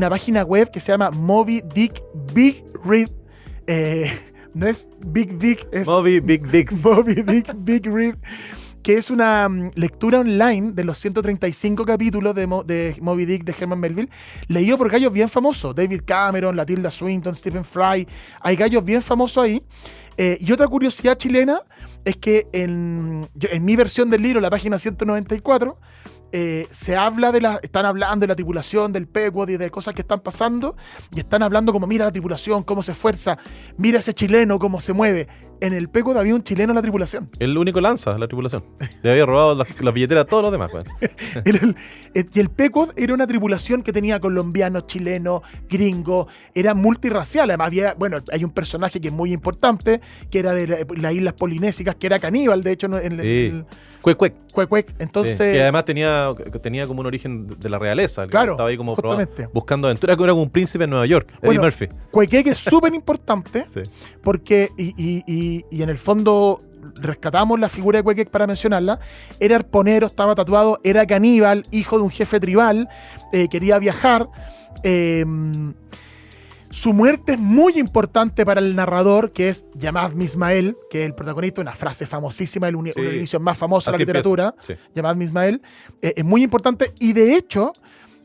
S1: página web que se llama Moby Dick Big Read. No es Big Dick, es
S2: Moby Big Dicks.
S1: Moby Dick Big Read, que es una lectura online de los 135 capítulos de Moby Dick de Herman Melville, leído por gallos bien famosos, David Cameron, la Tilda Swinton, Stephen Fry. Hay gallos bien famosos ahí. Y otra curiosidad chilena es que en mi versión del libro, la página 194, están hablando de la tripulación, del Pequod y de cosas que están pasando, y están hablando como, mira la tripulación, cómo se esfuerza, mira ese chileno, cómo se mueve. En el Pequod había un chileno en la tripulación.
S2: El único lanza, la tripulación. Le había robado las billeteras a todos los demás. Bueno.
S1: Y el Pequod era una tripulación que tenía colombianos, chilenos, gringos, era multirracial. Además hay un personaje que es muy importante, que era de las islas polinésicas, que era caníbal, de hecho.
S2: Cuec.
S1: Entonces,
S2: que además tenía tenía como un origen de la realeza.
S1: Claro,
S2: estaba ahí como
S1: justamente.
S2: buscando aventura, que era como un príncipe en Nueva York, Eddie
S1: Bueno,
S2: Murphy.
S1: Quequec es súper importante
S2: Sí.
S1: porque, y en el fondo rescatamos la figura de Quequec para mencionarla. Era arponero, estaba tatuado, era caníbal, hijo de un jefe tribal, quería viajar. Su muerte es muy importante para el narrador, que es Yamad Mismael, que es el protagonista, una frase famosísima, uno de los inicios más famosos de la
S2: Así
S1: literatura.
S2: empieza, sí.
S1: Yamad Mismael, es muy importante, y de hecho,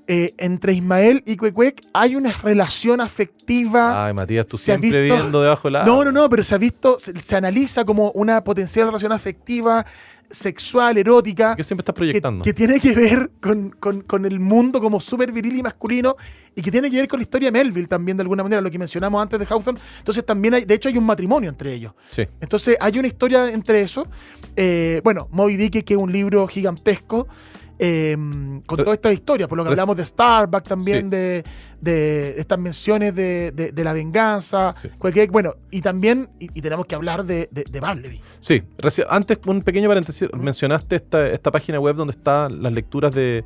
S1: entre Ismael y Quequec hay una relación afectiva.
S2: Ay, Matías, tú
S1: se ha
S2: siempre
S1: visto-
S2: viendo debajo del agua.
S1: No, pero se ha visto, se analiza como una potencial relación afectiva, sexual, erótica,
S2: ¿Qué siempre estás
S1: que,
S2: proyectando?
S1: que tiene que ver con el mundo como súper viril y masculino, y que tiene que ver con la historia de Melville también, de alguna manera, lo que mencionamos antes de Hawthorne. Entonces también de hecho hay un matrimonio entre ellos.
S2: Sí.
S1: Entonces hay una historia entre eso. Bueno, Moby Dick, que es un libro gigantesco, con toda esta historia, por lo que hablamos de Starbuck también,
S2: Sí.
S1: de estas menciones de la venganza,
S2: Sí.
S1: Quequec, bueno, y también, y tenemos que hablar de Bartleby.
S2: Sí, antes un pequeño paréntesis, mencionaste esta página web donde están las lecturas de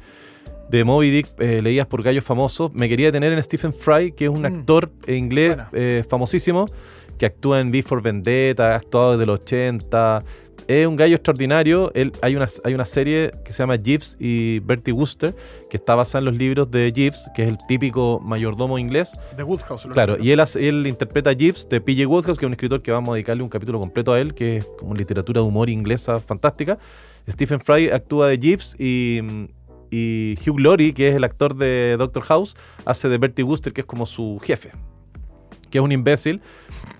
S2: Moby Dick, leídas por gallos famosos. Me quería detener en Stephen Fry, que es un actor inglés famosísimo, que actúa en V for Vendetta, ha actuado desde los 80. Es un gallo extraordinario. Hay una serie que se llama Jeeves y Bertie Wooster, que está basada en los libros de Jeeves, que es el típico mayordomo inglés.
S1: De Woodhouse.
S2: Claro, y él interpreta a Jeeves de P.J. Wodehouse, que es un escritor que vamos a dedicarle un capítulo completo a él, que es como literatura de humor inglesa fantástica. Stephen Fry actúa de Jeeves y Hugh Laurie, que es el actor de Doctor House, hace de Bertie Wooster, que es como su jefe, que es un imbécil,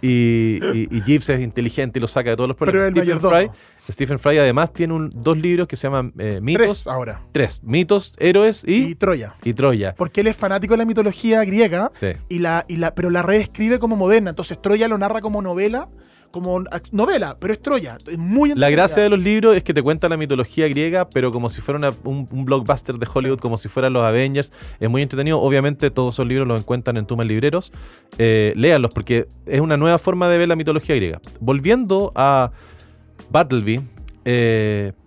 S2: y Jeeves es inteligente y lo saca de todos los problemas.
S1: Pero el mayordomo.
S2: Stephen Fry además tiene dos libros que se llaman Mitos. Tres. Mitos, Héroes y
S1: Troya.
S2: Y Troya.
S1: Porque él es fanático de la mitología griega,
S2: Sí.
S1: pero la reescribe como moderna. Entonces Troya lo narra como novela, pero es Troya. Es muy
S2: La
S1: entretenida.
S2: gracia de los libros es que te cuentan la mitología griega, pero como si fuera un blockbuster de Hollywood, como si fueran los Avengers. Es muy entretenido. Obviamente todos esos libros los encuentran en Tumas Libreros. Léanlos porque es una nueva forma de ver la mitología griega. Volviendo a Bartleby,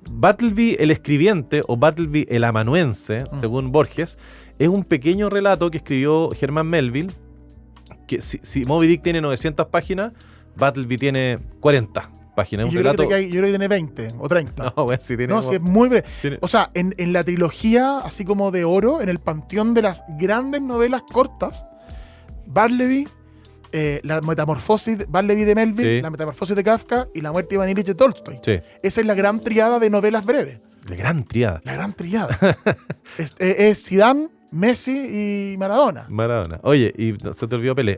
S2: Bartleby el escribiente o Bartleby el amanuense, según Borges, es un pequeño relato que escribió Herman Melville, que si Moby Dick tiene 900 páginas, Bartleby tiene 40 páginas.
S1: Y
S2: Un
S1: yo,
S2: relato...
S1: creo que tiene 20 o 30.
S2: No, bueno, sí tiene...
S1: No, sí, es muy breve.
S2: tiene-
S1: O sea, en la trilogía, así como de oro, en el panteón de las grandes novelas cortas, Bartleby, la metamorfosis de Bartleby de Melville,
S2: Sí.
S1: la metamorfosis de Kafka y la muerte de Ivan Ilich de Tolstoy.
S2: Sí,
S1: Esa es la gran triada de novelas breves.
S2: la gran triada.
S1: La gran triada. es Zidane, Messi y Maradona.
S2: Maradona. Oye, y se te olvidó Pelé.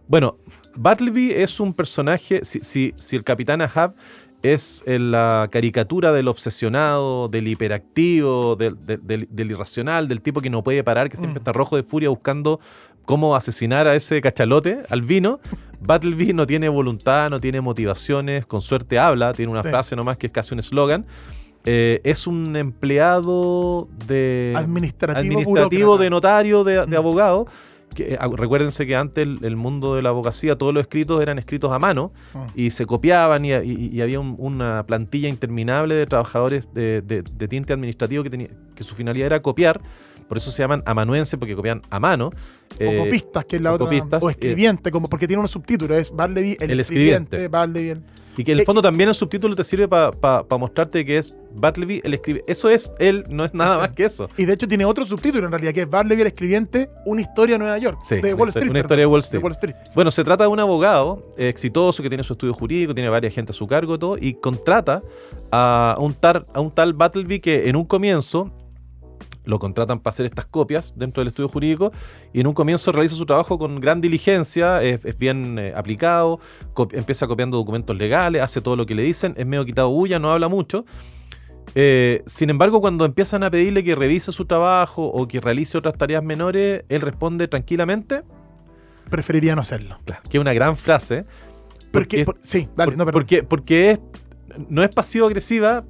S2: Bueno, Bartleby es un personaje, si el Capitán Ahab es la caricatura del obsesionado, del hiperactivo, del irracional, del tipo que no puede parar, que siempre está rojo de furia buscando cómo asesinar a ese cachalote, al vino. Bartleby no tiene voluntad, no tiene motivaciones, con suerte habla, tiene una frase nomás que es casi un eslogan. Es un empleado administrativo de notario, de abogado. Recuérdense que antes el mundo de la abogacía, todos los escritos eran escritos a mano y se copiaban y había una plantilla interminable de trabajadores de tinte administrativo que su finalidad era copiar. Por eso se llaman amanuenses, porque copian a mano.
S1: O copistas, que es la otra.
S2: copistas,
S1: O escribiente, porque tiene un subtítulo. Es Bartleby
S2: el escribiente.
S1: Bartleby
S2: Y que en el fondo también el subtítulo te sirve para mostrarte que es Bartleby el escribiente. Eso es él, no es nada más que eso.
S1: Y de hecho tiene otro subtítulo en realidad, que es Bartleby el escribiente, una historia de Nueva York.
S2: Sí,
S1: de Wall Street.
S2: una historia de Wall Street.
S1: De Wall Street.
S2: Bueno, se trata de un abogado exitoso que tiene su estudio jurídico, tiene varias gente a su cargo y todo, y contrata a un tal Bartleby que en un comienzo lo contratan para hacer estas copias dentro del estudio jurídico y en un comienzo realiza su trabajo con gran diligencia, es bien aplicado, empieza copiando documentos legales, hace todo lo que le dicen, es medio quitado bulla, no habla mucho. Sin embargo, cuando empiezan a pedirle que revise su trabajo o que realice otras tareas menores, él responde tranquilamente.
S1: Preferiría no hacerlo.
S2: Claro, que es una gran frase.
S1: Sí, dale, no, perdón.
S2: Porque no es pasivo-agresiva,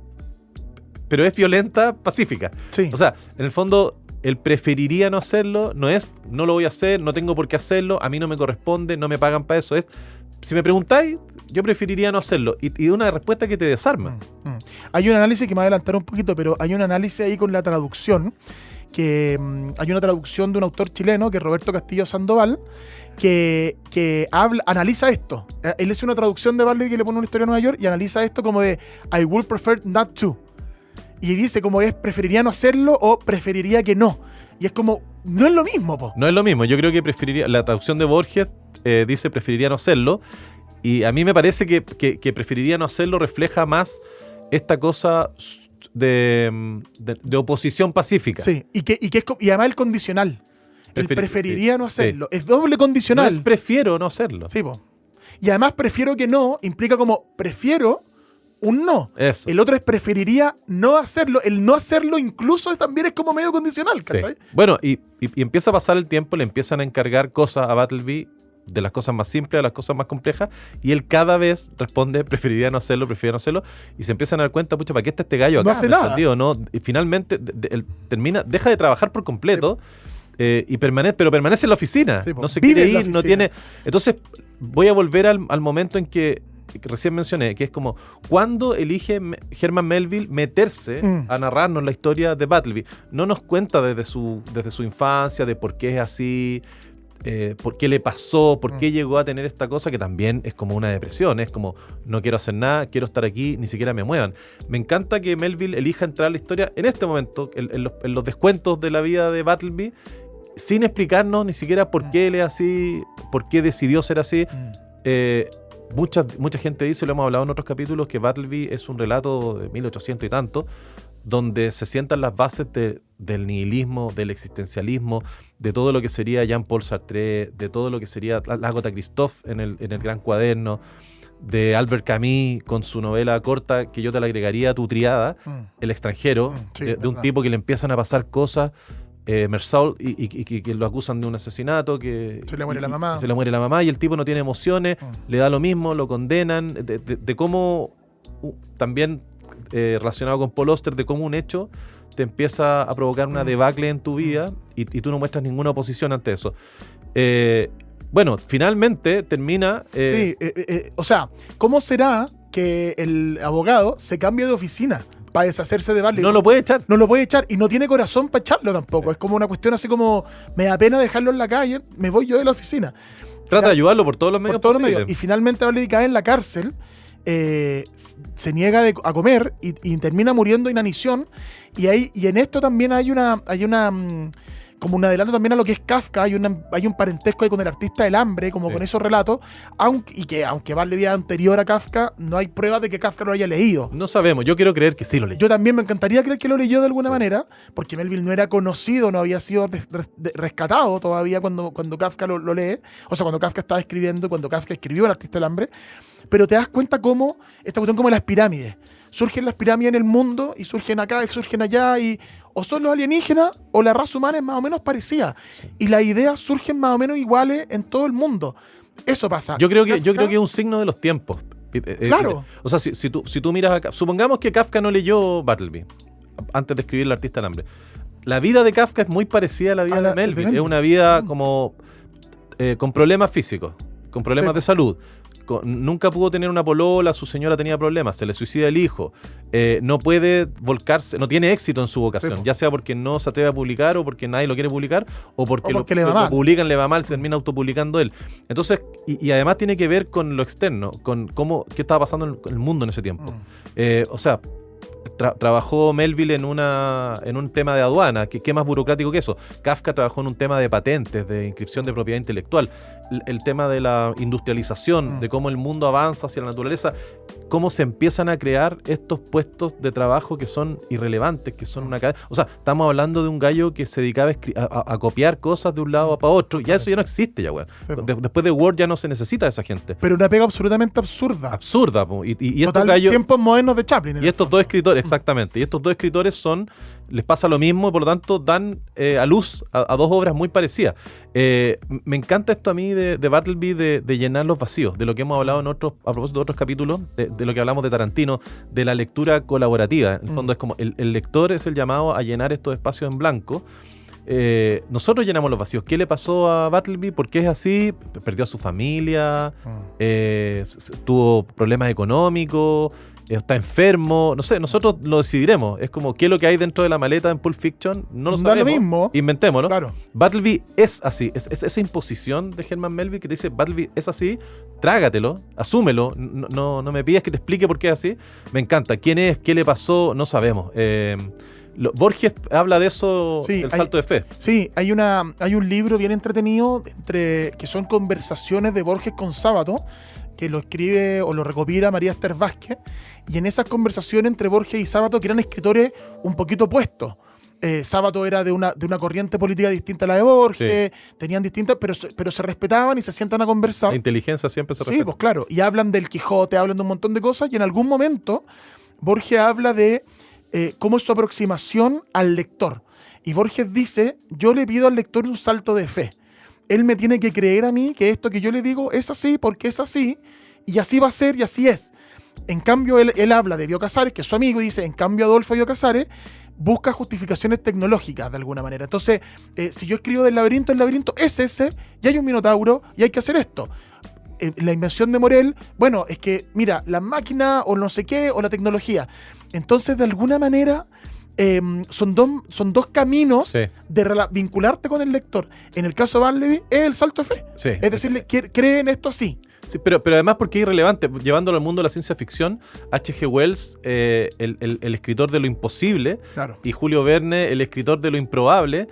S2: pero es violenta, pacífica.
S1: Sí.
S2: O sea, en el fondo, él preferiría no hacerlo, no lo voy a hacer, no tengo por qué hacerlo, a mí no me corresponde, no me pagan para eso. Si me preguntáis, yo preferiría no hacerlo. Y una respuesta que te desarma.
S1: Hay un análisis que me va a adelantar un poquito, pero hay un análisis ahí con la traducción, que hay una traducción de un autor chileno, que es Roberto Castillo Sandoval, que analiza esto. Él hace una traducción de Bartleby que le pone una historia a Nueva York y analiza esto como de I would prefer not to. Y dice como es, preferiría no hacerlo o preferiría que no. Y es como, no es lo mismo, po.
S2: No es lo mismo. Yo creo que preferiría, la traducción de Borges dice preferiría no hacerlo. Y a mí me parece que preferiría no hacerlo refleja más esta cosa de oposición pacífica.
S1: Sí, y además el condicional. El preferiría
S2: sí,
S1: no hacerlo.
S2: Sí.
S1: Es doble condicional.
S2: No es prefiero no hacerlo.
S1: Sí, po. Y además prefiero que no implica como prefiero un no.
S2: Eso.
S1: El otro es preferiría no hacerlo. El no hacerlo incluso también es como medio condicional, ¿cachai?
S2: Sí. Bueno, y empieza a pasar el tiempo, le empiezan a encargar cosas a Bartleby, de las cosas más simples a las cosas más complejas, y él cada vez responde preferiría no hacerlo, y se empiezan a dar cuenta, pucha, ¿para qué está este gallo acá?
S1: No hace nada.
S2: ¿No? Y finalmente él deja de trabajar por completo, sí. Pero permanece en la oficina,
S1: sí,
S2: no se
S1: vive
S2: quiere
S1: en la
S2: ir, no
S1: oficina.
S2: tiene... Entonces voy a volver al momento en que recién mencioné, que es como cuando elige Herman Melville meterse a narrarnos la historia de Bartleby. No nos cuenta desde su infancia, de por qué es así, por qué le pasó, por qué llegó a tener esta cosa que también es como una depresión, es como no quiero hacer nada, quiero estar aquí, ni siquiera me muevan. Me encanta que Melville elija entrar a la historia en este momento, en los descuentos de la vida de Bartleby, sin explicarnos ni siquiera por qué él es así, por qué decidió ser así. Mucha gente dice, lo hemos hablado en otros capítulos, que Bartleby es un relato de 1800 y tanto, donde se sientan las bases del nihilismo, del existencialismo, de todo lo que sería Jean-Paul Sartre, de todo lo que sería Agatha Christophe en el Gran Cuaderno, de Albert Camus con su novela corta, que yo te la agregaría a tu triada, El extranjero,
S1: sí,
S2: de un tipo que le empiezan a pasar cosas, Meursault, y que lo acusan de un asesinato, que
S1: se le muere la mamá.
S2: Se le muere la mamá y el tipo no tiene emociones, le da lo mismo, lo condenan, de cómo también relacionado con Paul Auster, de cómo un hecho te empieza a provocar una debacle en tu vida y tú no muestras ninguna oposición ante eso. Bueno, finalmente termina...
S1: o sea, ¿cómo será que el abogado se cambia de oficina para deshacerse de Bartleby?
S2: No lo puede echar.
S1: No lo puede echar y no tiene corazón para echarlo tampoco. Es como una cuestión así como, me da pena dejarlo en la calle, me voy yo de la oficina.
S2: Trata de ayudarlo por todos los medios posibles.
S1: Y finalmente Bartleby cae en la cárcel, se niega a comer y termina muriendo de inanición. Y en esto también hay una como un adelanto también a lo que es Kafka. Hay un parentesco ahí con el artista del hambre, como con esos relatos, aunque Bartleby es anterior a Kafka, no hay pruebas de que Kafka lo haya leído.
S2: No sabemos, yo quiero creer que sí lo leyó.
S1: Yo también me encantaría creer que lo leyó de alguna manera, porque Melville no era conocido, no había sido rescatado todavía cuando Kafka lo lee, o sea, cuando Kafka estaba escribiendo, cuando Kafka escribió El artista del hambre. Pero te das cuenta cómo esta cuestión como las pirámides. Surgen las pirámides en el mundo y surgen acá y surgen allá, y o son los alienígenas o la raza humana es más o menos parecida. Sí. Y las ideas surgen más o menos iguales en todo el mundo. Eso pasa.
S2: Yo creo que es un signo de los tiempos.
S1: Claro.
S2: O sea, si tú miras acá, supongamos que Kafka no leyó Bartleby antes de escribir El artista del hambre. La vida de Kafka es muy parecida a la vida de Melville. Es una vida como con problemas físicos, con problemas de salud. Nunca pudo tener una polola, su señora tenía problemas, se le suicida el hijo, no puede volcarse, no tiene éxito en su vocación, ya sea porque no se atreve a publicar o porque nadie lo quiere publicar o porque lo publican, le va mal, termina autopublicando él. Entonces, y además tiene que ver con lo externo, con qué estaba pasando en el mundo en ese tiempo. O sea, trabajó Melville en un tema de aduana, ¿qué más burocrático que eso? Kafka trabajó en un tema de patentes, de inscripción de propiedad intelectual, el tema de la industrialización, de cómo el mundo avanza hacia la naturaleza, cómo se empiezan a crear estos puestos de trabajo que son irrelevantes, que son una cadena. O sea, estamos hablando de un gallo que se dedicaba a copiar cosas de un lado para otro, ya eso ya no existe ya, güey. Después de Word ya no se necesita de esa gente.
S1: Pero una pega absolutamente absurda.
S2: Absurda, y estos
S1: gallos... tiempos modernos de Chaplin.
S2: Y estos dos escritores, exactamente, y estos dos escritores les pasa lo mismo y por lo tanto dan a luz a dos obras muy parecidas. Me encanta esto a mí de Bartleby, de llenar los vacíos, de lo que hemos hablado a propósito de otros capítulos, de lo que hablamos de Tarantino, de la lectura colaborativa. En el fondo es como el lector es el llamado a llenar estos espacios en blanco. Nosotros llenamos los vacíos. ¿Qué le pasó a Bartleby? ¿Por qué es así? Perdió a su familia, tuvo problemas económicos. está enfermo, no sé, nosotros lo decidiremos. Es como, ¿qué es lo que hay dentro de la maleta en Pulp Fiction? No lo sabemos.
S1: Da lo mismo.
S2: Inventémoslo.
S1: Claro.
S2: Bartleby es así. Es esa imposición de Herman Melville que te dice, Bartleby es así, trágatelo, asúmelo, no me pidas que te explique por qué es así. Me encanta. ¿Quién es? ¿Qué le pasó? No sabemos. Borges habla de eso,
S1: Sí,
S2: del salto de fe.
S1: Sí, hay un libro bien entretenido que son conversaciones de Borges con Sábato, que lo escribe o lo recopila María Esther Vázquez, y en esas conversaciones entre Borges y Sábato, que eran escritores un poquito opuestos. Sábato era de una corriente política distinta a la de Borges, tenían distintas, pero se respetaban y se sientan a conversar.
S2: La inteligencia siempre se respeta.
S1: Sí, pues claro, y hablan del Quijote, hablan de un montón de cosas, y en algún momento Borges habla de cómo es su aproximación al lector. Y Borges dice, yo le pido al lector un salto de fe. Él me tiene que creer a mí que esto que yo le digo es así porque es así, y así va a ser y así es. En cambio, él habla de Bioy Casares, que es su amigo, y dice, en cambio Adolfo Bioy Casares busca justificaciones tecnológicas de alguna manera. Entonces, si yo escribo del laberinto, el laberinto es ese, y hay un minotauro, y hay que hacer esto. La invención de Morel, bueno, es que, mira, la máquina o no sé qué, o la tecnología. Entonces, de alguna manera, son dos caminos
S2: Sí.
S1: de vincularte con el lector. En el caso de Bartleby, es el salto de fe.
S2: Sí.
S1: Es decirle, cree en esto así.
S2: Sí, pero además porque es irrelevante, llevándolo al mundo de la ciencia ficción, H.G. Wells, el escritor de lo imposible,
S1: Claro.
S2: y Julio Verne, el escritor de lo improbable,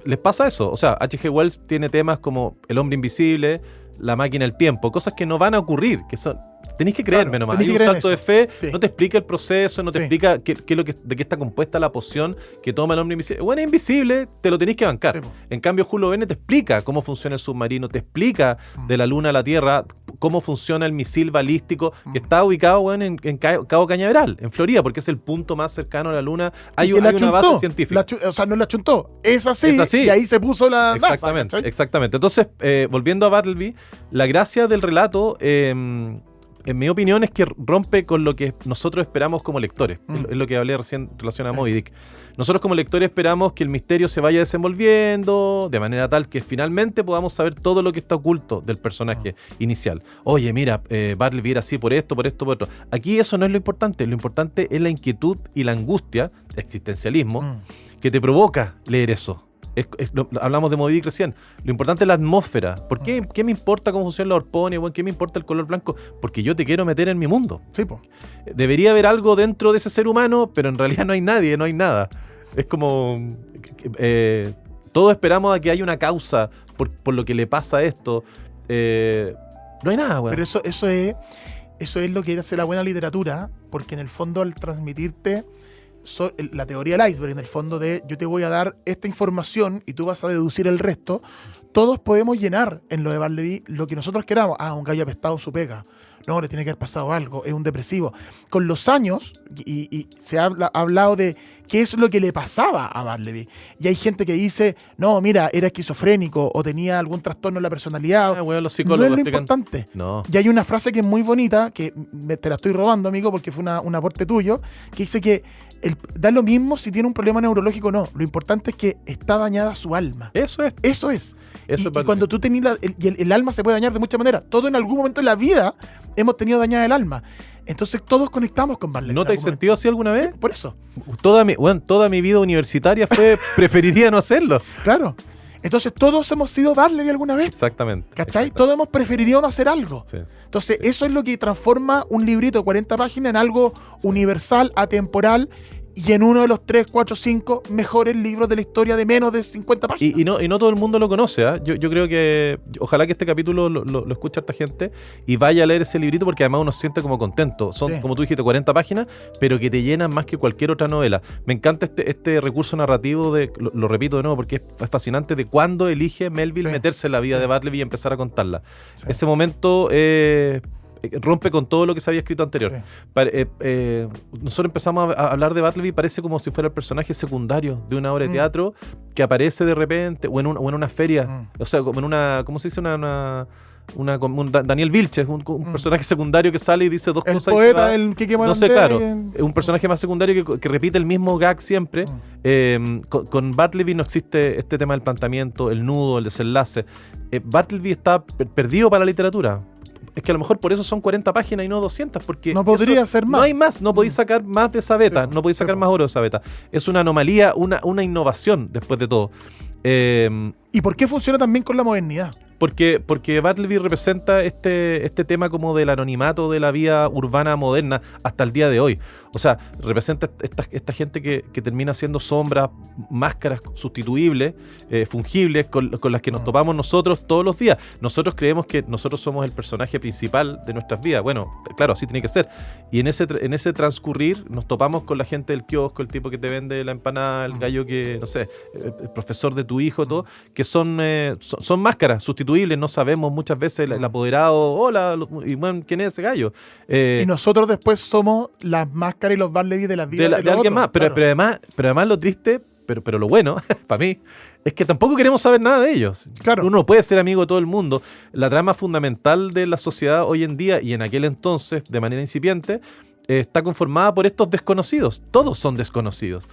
S2: les pasa eso. O sea, H.G. Wells tiene temas como El hombre invisible, La máquina del tiempo, cosas que no van a ocurrir, que son... Tenéis que creerme nomás. Hay un salto de fe,
S1: Sí.
S2: no te explica el proceso, no te
S1: Sí.
S2: explica de qué está compuesta la poción que toma el hombre invisible. Bueno, es invisible, te lo tenéis que bancar.
S1: Sí, po.
S2: En cambio, Julio Verne te explica cómo funciona el submarino, te explica de la luna a la tierra, cómo funciona el misil balístico, que está ubicado, bueno, en Cabo Cañaveral, en Florida, porque es el punto más cercano a la luna. Hay
S1: Y que
S2: una base científica.
S1: O sea, no la chuntó. Es así,
S2: Es así.
S1: y ahí se puso la
S2: Exactamente,
S1: NASA, ¿cachai?
S2: exactamente. Entonces, volviendo a Bartleby, la gracia del relato, en mi opinión, es que rompe con lo que nosotros esperamos como lectores. Es lo que hablé recién en relación a Moby Dick. Nosotros como lectores esperamos que el misterio se vaya desenvolviendo de manera tal que finalmente podamos saber todo lo que está oculto del personaje inicial. Oye, mira, Bartleby era así por esto, por esto, por otro. Aquí eso no es lo importante. Lo importante es la inquietud y la angustia, existencialismo, que te provoca leer eso. Hablamos de Moby Dick recién. Lo importante es la atmósfera. ¿Por qué? ¿Qué me importa cómo funcionan los arpones? ¿Qué me importa el color blanco? Porque yo te quiero meter en mi mundo.
S1: Sí, po.
S2: Debería haber algo dentro de ese ser humano, pero en realidad no hay nadie, no hay nada. Es como... todos esperamos a que haya una causa por lo que le pasa a esto. No hay nada, güey.
S1: Pero eso es lo que hace la buena literatura, porque en el fondo al transmitirte la teoría del iceberg, en el fondo de yo te voy a dar esta información y tú vas a deducir el resto, todos podemos llenar en lo de Bartleby lo que nosotros queramos. Un gallo apestado en su pega. No, le tiene que haber pasado algo, es un depresivo. Con los años, y se ha hablado de qué es lo que le pasaba a Bartleby. Y hay gente que dice, no, mira, era esquizofrénico o tenía algún trastorno en la personalidad.
S2: Los
S1: No
S2: psicólogos
S1: es lo
S2: explican.
S1: importante.
S2: No.
S1: Y hay una frase que es muy bonita, que te la estoy robando, amigo, porque fue un aporte tuyo, que dice que da lo mismo si tiene un problema neurológico o no. Lo importante es que está dañada su alma.
S2: Eso es.
S1: Eso es.
S2: Eso
S1: Y cuando tú tenés el alma se puede dañar de muchas maneras. Todos en algún momento de la vida hemos tenido dañada el alma. Entonces todos conectamos con Bartleby.
S2: ¿No te has sentido así alguna vez?
S1: Por eso.
S2: Toda mi vida universitaria preferiría no hacerlo.
S1: Claro. Entonces todos hemos sido Bartleby alguna vez.
S2: Exactamente.
S1: ¿Cachai? Todos hemos preferido no hacer algo.
S2: Sí.
S1: Entonces, eso es lo que transforma un librito de 40 páginas en algo universal, atemporal, y en uno de los 3, 4, 5 mejores libros de la historia de menos de 50 páginas.
S2: Y no todo el mundo lo conoce. Yo creo que ojalá que este capítulo lo escuche harta gente y vaya a leer ese librito, porque además uno se siente como contento. Son,
S1: Sí.
S2: como tú dijiste, 40 páginas, pero que te llenan más que cualquier otra novela. Me encanta este recurso narrativo lo repito de nuevo porque es fascinante, de cuándo elige Melville
S1: Sí.
S2: meterse en la vida de Bartleby y empezar a contarla.
S1: Sí.
S2: Ese momento rompe con todo lo que se había escrito anterior.
S1: Sí.
S2: Nosotros empezamos a hablar de Bartleby, parece como si fuera el personaje secundario de una obra de teatro que aparece de repente, o en una feria, o sea, como en una, ¿cómo se dice? Como Daniel Vilches, un personaje secundario que sale y dice dos
S1: El
S2: cosas y se va.
S1: poeta, el Quique
S2: No sé,
S1: Morandé,
S2: claro, es un personaje más secundario que repite el mismo gag siempre. Con Bartleby no existe este tema del planteamiento, el nudo, el desenlace. Bartleby está perdido para la literatura. es que a lo mejor por eso son 40 páginas y no 200, porque
S1: No podría ser más.
S2: No hay más, no podéis sacar más de esa beta,
S1: Sí,
S2: no podéis sacar
S1: sí.
S2: más oro de esa beta. Es una anomalía, una innovación después de todo.
S1: ¿Y por qué funciona también con la modernidad?
S2: Porque Bartleby representa este tema como del anonimato de la vida urbana moderna hasta el día de hoy. O sea, representa esta gente que termina siendo sombras, máscaras sustituibles, fungibles, con las que nos topamos nosotros todos los días. Nosotros creemos que nosotros somos el personaje principal de nuestras vidas. Bueno, claro, así tiene que ser. Y en ese transcurrir nos topamos con la gente del kiosco, el tipo que te vende la empanada, el gallo que, no sé, el profesor de tu hijo, todo, que son máscaras sustituibles. No sabemos muchas veces el apoderado, hola, y bueno, ¿quién es ese gallo?
S1: Y nosotros después somos las máscaras y los Bartleby de las vidas
S2: de
S1: los
S2: alguien
S1: otros,
S2: más. Pero además lo triste, pero lo bueno, para mí, es que tampoco queremos saber nada de ellos.
S1: Claro.
S2: Uno no puede ser amigo de todo el mundo. La trama fundamental de la sociedad hoy en día, y en aquel entonces, de manera incipiente, está conformada por estos desconocidos. Todos son desconocidos.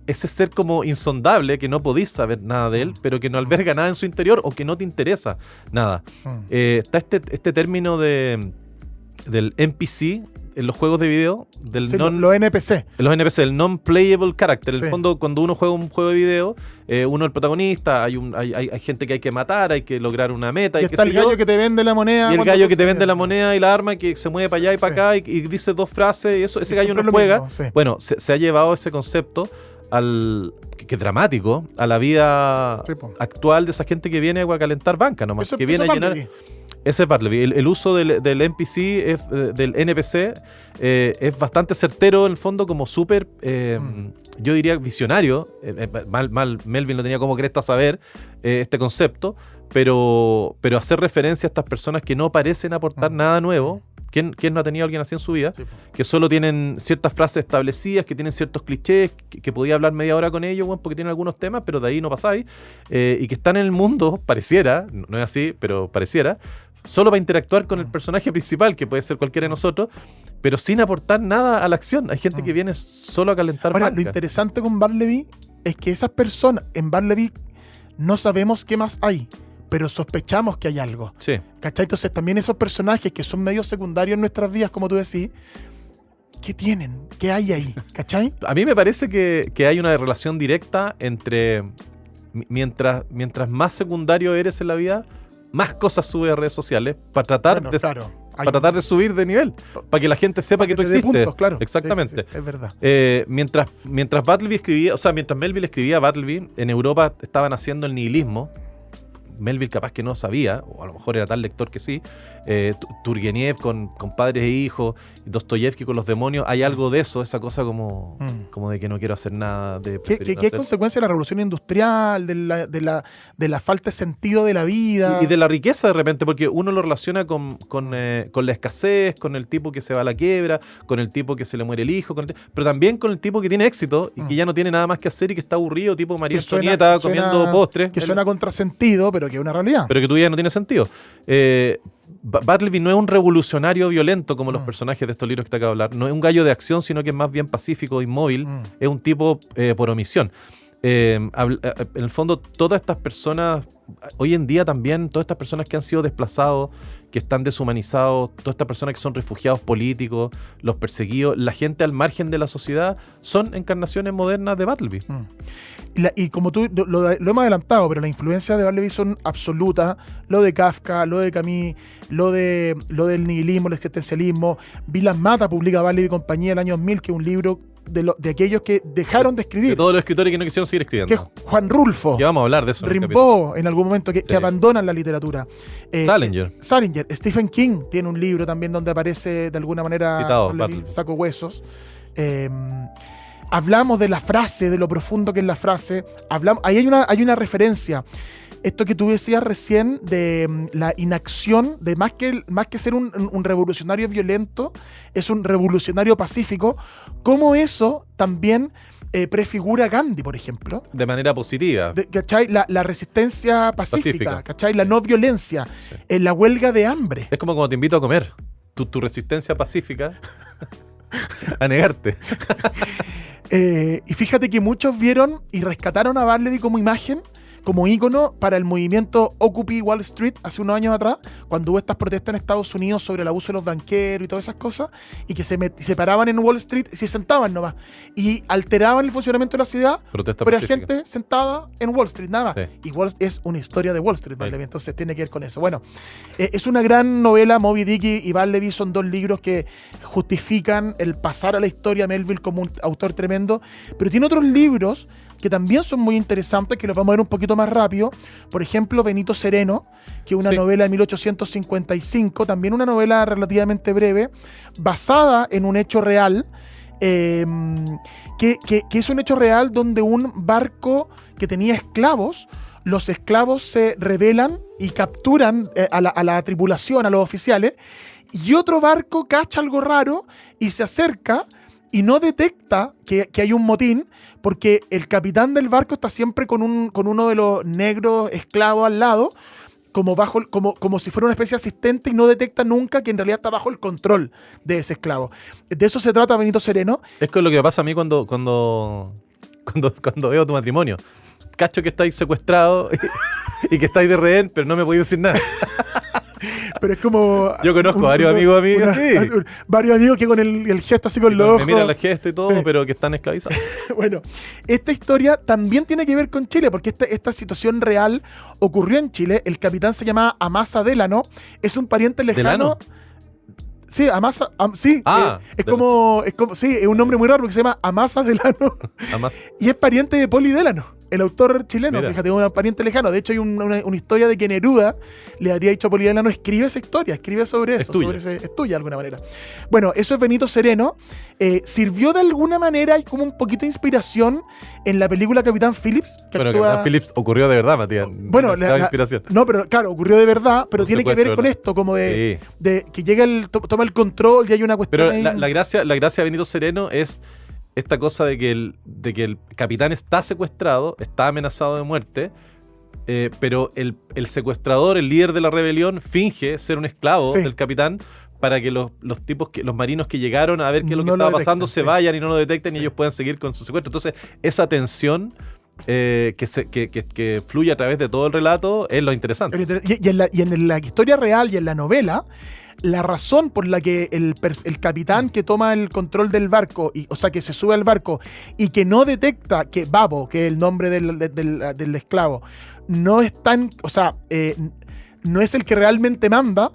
S2: Ese ser como insondable, que no podís saber nada de él, pero que no alberga nada en su interior o que no te interesa nada. Está este término del NPC en los juegos de video,
S1: Sí, los NPC.
S2: los NPC, el non-playable character. En el
S1: Sí.
S2: fondo, cuando uno juega un juego de video, uno es el protagonista, hay gente que hay que matar, hay que lograr una meta.
S1: Y está el gallo que te vende la moneda.
S2: Y el
S1: cuando
S2: gallo
S1: tú
S2: que te
S1: juegas.
S2: vende la moneda y la arma, que se mueve para allá y para acá y dice dos frases, y ese
S1: Y
S2: gallo
S1: siempre
S2: no
S1: lo
S2: juega.
S1: mismo, sí.
S2: Bueno, se ha llevado ese concepto que es dramático, a la vida
S1: Sí, po.
S2: actual de esa gente que viene a calentar banca nomás,
S1: Eso-
S2: que viene
S1: eso
S2: a llenar.
S1: Bartleby.
S2: Ese es Bartleby. El uso del NPC, del NPC, es bastante certero en el fondo, como súper, yo diría, visionario. Mal Melvin no tenía como cresta saber este concepto, pero hacer referencia a estas personas que no parecen aportar nada nuevo. ¿Quién no ha tenido a alguien así en su vida?
S1: Sí, po.
S2: Que solo tienen ciertas frases establecidas, que tienen ciertos clichés, que podía hablar media hora con ellos, bueno, porque tienen algunos temas, pero de ahí no pasáis, y que están en el mundo, pareciera, no es así, pero pareciera, solo para interactuar con el personaje principal, que puede ser cualquiera de nosotros, pero sin aportar nada a la acción. Hay gente que viene solo a calentar
S1: Ahora,
S2: banca.
S1: lo interesante con Bartleby es que esas personas, en Bartleby, no sabemos qué más hay, pero sospechamos que hay algo.
S2: Sí.
S1: ¿Cachai? Entonces también esos personajes que son medios secundarios en nuestras vidas, como tú decís, ¿qué tienen? ¿Qué hay ahí? ¿Cachai?
S2: A mí me parece que hay una relación directa entre mientras más secundario eres en la vida, más cosas subes a redes sociales para tratar
S1: Bueno,
S2: de
S1: claro. Hay-
S2: para tratar de subir de nivel, para que la gente sepa que tú
S1: te dé
S2: existes.
S1: puntos, claro.
S2: Exactamente.
S1: Sí, sí, sí, es verdad.
S2: Mientras Bartleby escribía, o sea, mientras Melville escribía Bartleby, en Europa estaban haciendo el nihilismo. Melville capaz que no sabía, o a lo mejor era tal lector que sí. Turgeniev con padres e hijos, Dostoyevsky con los demonios, hay algo de eso, esa cosa como de que no quiero hacer nada, de
S1: ¿Qué
S2: preferir no
S1: es
S2: hacer.
S1: consecuencia de la revolución industrial, de la falta de sentido de la vida?
S2: Y de la riqueza de repente, porque uno lo relaciona con la escasez, con el tipo que se va a la quiebra, con el tipo que se le muere el hijo, pero también con el tipo que tiene éxito y que ya no tiene nada más que hacer y que está aburrido, tipo María
S1: Que suena-
S2: Antonieta
S1: que suena-
S2: comiendo postres.
S1: Que suena contrasentido, pero que es una realidad.
S2: Pero que tu vida no tiene sentido. Bartleby no es un revolucionario violento como los personajes de estos libros que te acabo de hablar. No es un gallo de acción, sino que es más bien pacífico, inmóvil. Es un tipo por omisión. En el fondo, todas estas personas, hoy en día también, todas estas personas que han sido desplazados, que están deshumanizados, todas estas personas que son refugiados políticos, los perseguidos, la gente al margen de la sociedad, son encarnaciones modernas de Bartleby.
S1: Y como tú lo hemos adelantado, pero las influencias de Bartleby son absolutas. Lo de Kafka, lo de Camus, lo del nihilismo, el existencialismo. Vilas Mata publica Bartleby y compañía el año 2000, que es un libro de aquellos que dejaron de escribir.
S2: De todos los escritores que no quisieron seguir
S1: Que es
S2: escribiendo.
S1: Juan Rulfo,
S2: Ya vamos a hablar de eso. en el capítulo.
S1: Rimbaud, en algún momento, que
S2: Sí.
S1: abandonan la literatura.
S2: Salinger.
S1: Salinger. Stephen King tiene un libro también donde aparece de alguna manera
S2: Citado,
S1: Bartleby,
S2: Bartleby.
S1: Saco Huesos. Hablamos de la frase, de lo profundo que es la frase. Ahí hay una referencia. Esto que tú decías recién de la inacción, de más que ser un revolucionario violento, es un revolucionario pacífico. Cómo eso también prefigura a Gandhi, por ejemplo.
S2: De manera positiva.
S1: ¿Cachai? La resistencia pacífica,
S2: Pacífica.
S1: ¿cachai? La no violencia, la huelga de hambre.
S2: Es como cuando te invito a comer. Tu resistencia pacífica a negarte.
S1: Y fíjate que muchos vieron y rescataron a Bartleby como imagen como ícono para el movimiento Occupy Wall Street hace unos años atrás, cuando hubo estas protestas en Estados Unidos sobre el abuso de los banqueros y todas esas cosas, y que se paraban en Wall Street y se sentaban nomás, y alteraban el funcionamiento de la ciudad,
S2: Protesta
S1: pero hay
S2: pacífica.
S1: gente sentada en Wall Street, nada más.
S2: Sí.
S1: Y es una historia de Wall Street,
S2: Sí.
S1: Bartleby, entonces tiene que ver con eso. Bueno, es una gran novela. Moby Dick y Bartleby son dos libros que justifican el pasar a la historia a Melville como un autor tremendo, pero tiene otros libros que también son muy interesantes, que los vamos a ver un poquito más rápido. Por ejemplo, Benito Sereno, que es una
S2: Sí.
S1: novela de 1855, también una novela relativamente breve, basada en un hecho real, que es un hecho real donde un barco que tenía esclavos, los esclavos se rebelan y capturan a la tripulación, a los oficiales, y otro barco cacha algo raro y se acerca y no detecta que hay un motín, porque el capitán del barco está siempre con uno de los negros esclavos al lado, como si fuera una especie de asistente, y no detecta nunca que en realidad está bajo el control de ese esclavo. De eso se trata Benito Sereno.
S2: Es con lo que me pasa a mí cuando veo tu matrimonio. Cacho que estáis secuestrados y que estáis de rehén, pero no me podéis decir nada.
S1: Pero es como...
S2: Yo conozco varios amigos amigos así.
S1: Varios amigos que con el gesto así con los ojos...
S2: Me miran la gesto y todo,
S1: Sí.
S2: pero que están esclavizados.
S1: Bueno, esta historia también tiene que ver con Chile, porque esta situación real ocurrió en Chile. El capitán se llamaba Amasa Delano, es un pariente lejano.
S2: ¿Delano?
S1: Sí, Amasa, sí. Es como, sí, es un nombre muy raro porque se llama Amasa Delano
S2: Además,
S1: y es pariente de Poli Delano, el autor chileno.
S2: Mira.
S1: Fíjate, un pariente lejano. De hecho, hay una historia de que Neruda le habría dicho a Poli Delano: escribe esa historia, escribe sobre eso.
S2: Es tuya.
S1: Es tuya de alguna manera. Bueno, eso es Benito Sereno. Sirvió de alguna manera como un poquito de inspiración en la película Capitán Phillips. Que
S2: bueno,
S1: actúa-
S2: Capitán Phillips ocurrió de verdad, Matías.
S1: Bueno,
S2: la inspiración.
S1: no, pero claro, ocurrió de verdad, pero
S2: Un
S1: tiene que ver
S2: secuestro,
S1: con
S2: ¿verdad?
S1: esto, como de
S2: Sí.
S1: que llega toma el control y hay una cuestión
S2: Pero
S1: ahí.
S2: la gracia de Benito Sereno es esta cosa de que el capitán está secuestrado, está amenazado de muerte, pero el secuestrador, el líder de la rebelión, finge ser un esclavo
S1: Sí.
S2: del capitán para que los marinos que llegaron a ver qué es lo que
S1: No lo
S2: estaba pasando
S1: detecten,
S2: se
S1: sí.
S2: vayan y no lo detecten y ellos puedan seguir con su secuestro. Entonces, esa tensión que fluye a través de todo el relato es lo interesante.
S1: Y en la historia real y en la novela, la razón por la que el capitán que toma el control del barco, o sea, que se sube al barco y que no detecta que Babo, que es el nombre del esclavo, no es tan, o sea, no es el que realmente manda,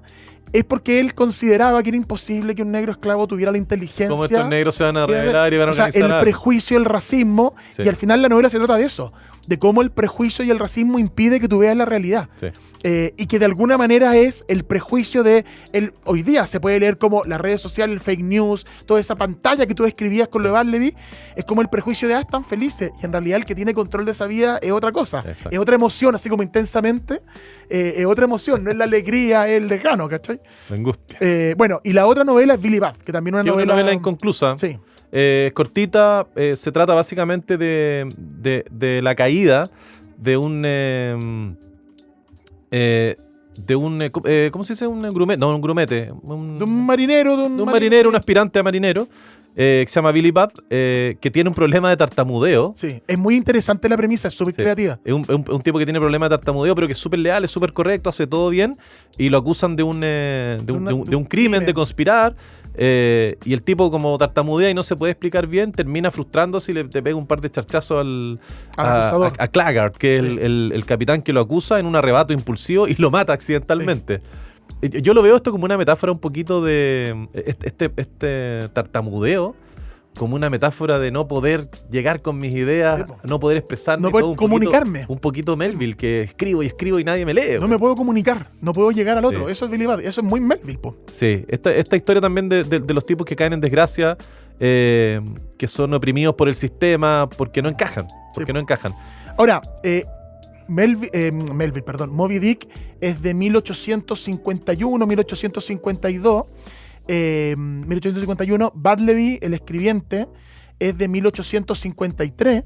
S1: es porque él consideraba que era imposible que un negro esclavo tuviera la inteligencia.
S2: Como estos negros se van a rebelar y van a
S1: o sea,
S2: organizar
S1: el
S2: algo.
S1: prejuicio, el racismo,
S2: Sí.
S1: y al final la novela se trata de eso, de cómo el prejuicio y el racismo impide que tú veas la realidad.
S2: Sí.
S1: Y que de alguna manera es el prejuicio de... hoy día se puede leer como las redes sociales, el fake news, toda esa pantalla que tú describías con lo de Bartleby, es como el prejuicio de, están felices, y en realidad el que tiene control de esa vida es otra cosa,
S2: Exacto.
S1: es otra emoción, así como intensamente, es otra emoción, no es la alegría, es el lejano, ¿cachai?
S2: La angustia.
S1: Bueno, y la otra novela es Billy Bat, que también es
S2: Que es
S1: una
S2: una novela inconclusa.
S1: Sí.
S2: Cortita, se trata básicamente de la caída de un ¿cómo se dice? Un grumete, no, un grumete,
S1: De un marinero,
S2: de un marinero, un aspirante a marinero, que se llama Billy Bat, que tiene un problema de tartamudeo.
S1: Sí, es muy interesante la premisa, es súper
S2: Sí.
S1: creativa.
S2: Es un tipo que tiene problema de tartamudeo, pero que es súper leal, es súper correcto, hace todo bien, y lo acusan de un crimen, de conspirar. Y el tipo, como tartamudea y no se puede explicar bien, termina frustrándose y le pega un par de charchazos
S1: Al acusador.
S2: a Claggart, que es
S1: Sí.
S2: el capitán que lo acusa en un arrebato impulsivo y lo mata accidentalmente. Yo lo veo esto como una metáfora un poquito de este tartamudeo, como una metáfora de no poder llegar con mis ideas,
S1: Sí, po.
S2: no poder expresarme.
S1: No poder
S2: todo un
S1: comunicarme.
S2: Un poquito Melville, que escribo y nadie me lee.
S1: No me puedo comunicar, no puedo llegar al otro.
S2: Sí.
S1: Eso es Billy Bat, eso es muy Melville, po.
S2: Sí, esta historia también de los tipos que caen en desgracia, que son oprimidos por el sistema porque no encajan.
S1: Ahora, Moby Dick es de 1851, 1852. 1851. Bartleby, el escribiente, es de 1853.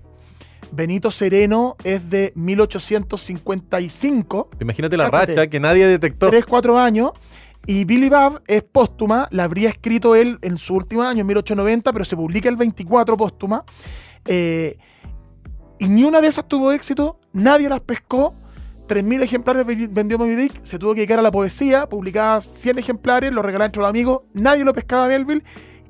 S1: Benito Sereno es de 1855.
S2: Imagínate la
S1: Cáchate.
S2: racha que nadie detectó.
S1: 3-4 años. Y Billy Bat es póstuma, la habría escrito él en su último año, en 1890, pero se publica el 24 póstuma. Y ni una de esas tuvo éxito, nadie las pescó. 3.000 ejemplares vendió Moby Dick, se tuvo que dedicar a la poesía, publicaba 100 ejemplares, lo regalaba entre los amigos, nadie lo pescaba a Melville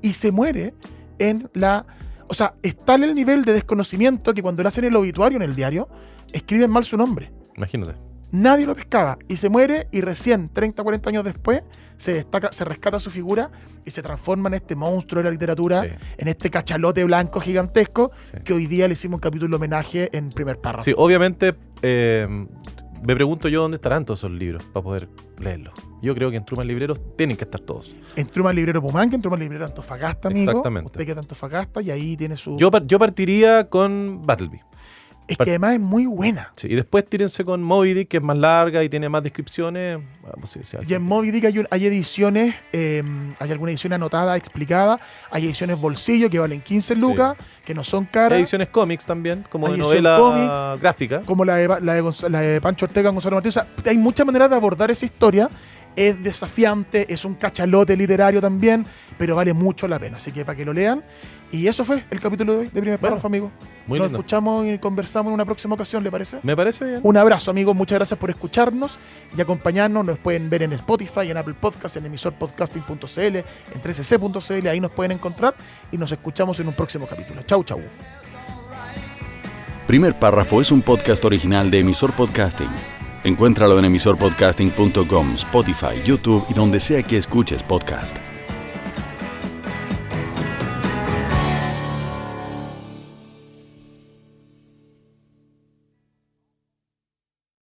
S1: y se muere en la... O sea, está en el nivel de desconocimiento que cuando le hacen el obituario en el diario, escriben mal su nombre.
S2: Imagínate.
S1: Nadie lo pescaba y se muere y recién, 30, 40 años después, se rescata su figura y se transforma en este monstruo de la literatura,
S2: Sí.
S1: en este cachalote blanco gigantesco,
S2: Sí.
S1: que hoy día le hicimos un capítulo de homenaje en primer párrafo.
S2: Sí, obviamente me pregunto yo dónde estarán todos esos libros para poder leerlos. Yo creo que en Truman Libreros tienen que estar todos.
S1: En Truman Librero Pumanque, en Truman Librero Antofagasta, amigo.
S2: Exactamente.
S1: Usted queda en Antofagasta y ahí tiene su...
S2: Yo partiría con Battleby.
S1: Es que además es muy buena.
S2: Sí, y después tírense con Moby Dick, que es más larga y tiene más descripciones. Pues sí,
S1: Y en Moby Dick hay ediciones, hay alguna edición anotada, explicada, hay ediciones bolsillo que valen 15 lucas, que no son caras,
S2: ediciones cómics también, como
S1: Hay
S2: de
S1: edición
S2: novela
S1: cómics,
S2: gráfica.
S1: como la de Pancho Ortega con Gonzalo Martínez. O sea, hay muchas maneras de abordar esa historia. Es desafiante, es un cachalote literario también, pero vale mucho la pena. Así que para que lo lean. Y eso fue el capítulo de hoy de Primer Párrafo, amigo.
S2: Muy
S1: Nos
S2: lindo.
S1: escuchamos y conversamos en una próxima ocasión, ¿le parece?
S2: Me parece bien.
S1: Un abrazo, amigos. Muchas gracias por escucharnos y acompañarnos. Nos pueden ver en Spotify, en Apple Podcasts, en emisorpodcasting.cl, en 13c.cl. Ahí nos pueden encontrar y nos escuchamos en un próximo capítulo. Chau, chau.
S3: Primer Párrafo es un podcast original de Emisor Podcasting. Encuéntralo en emisorpodcasting.com, Spotify, YouTube y donde sea que escuches podcast.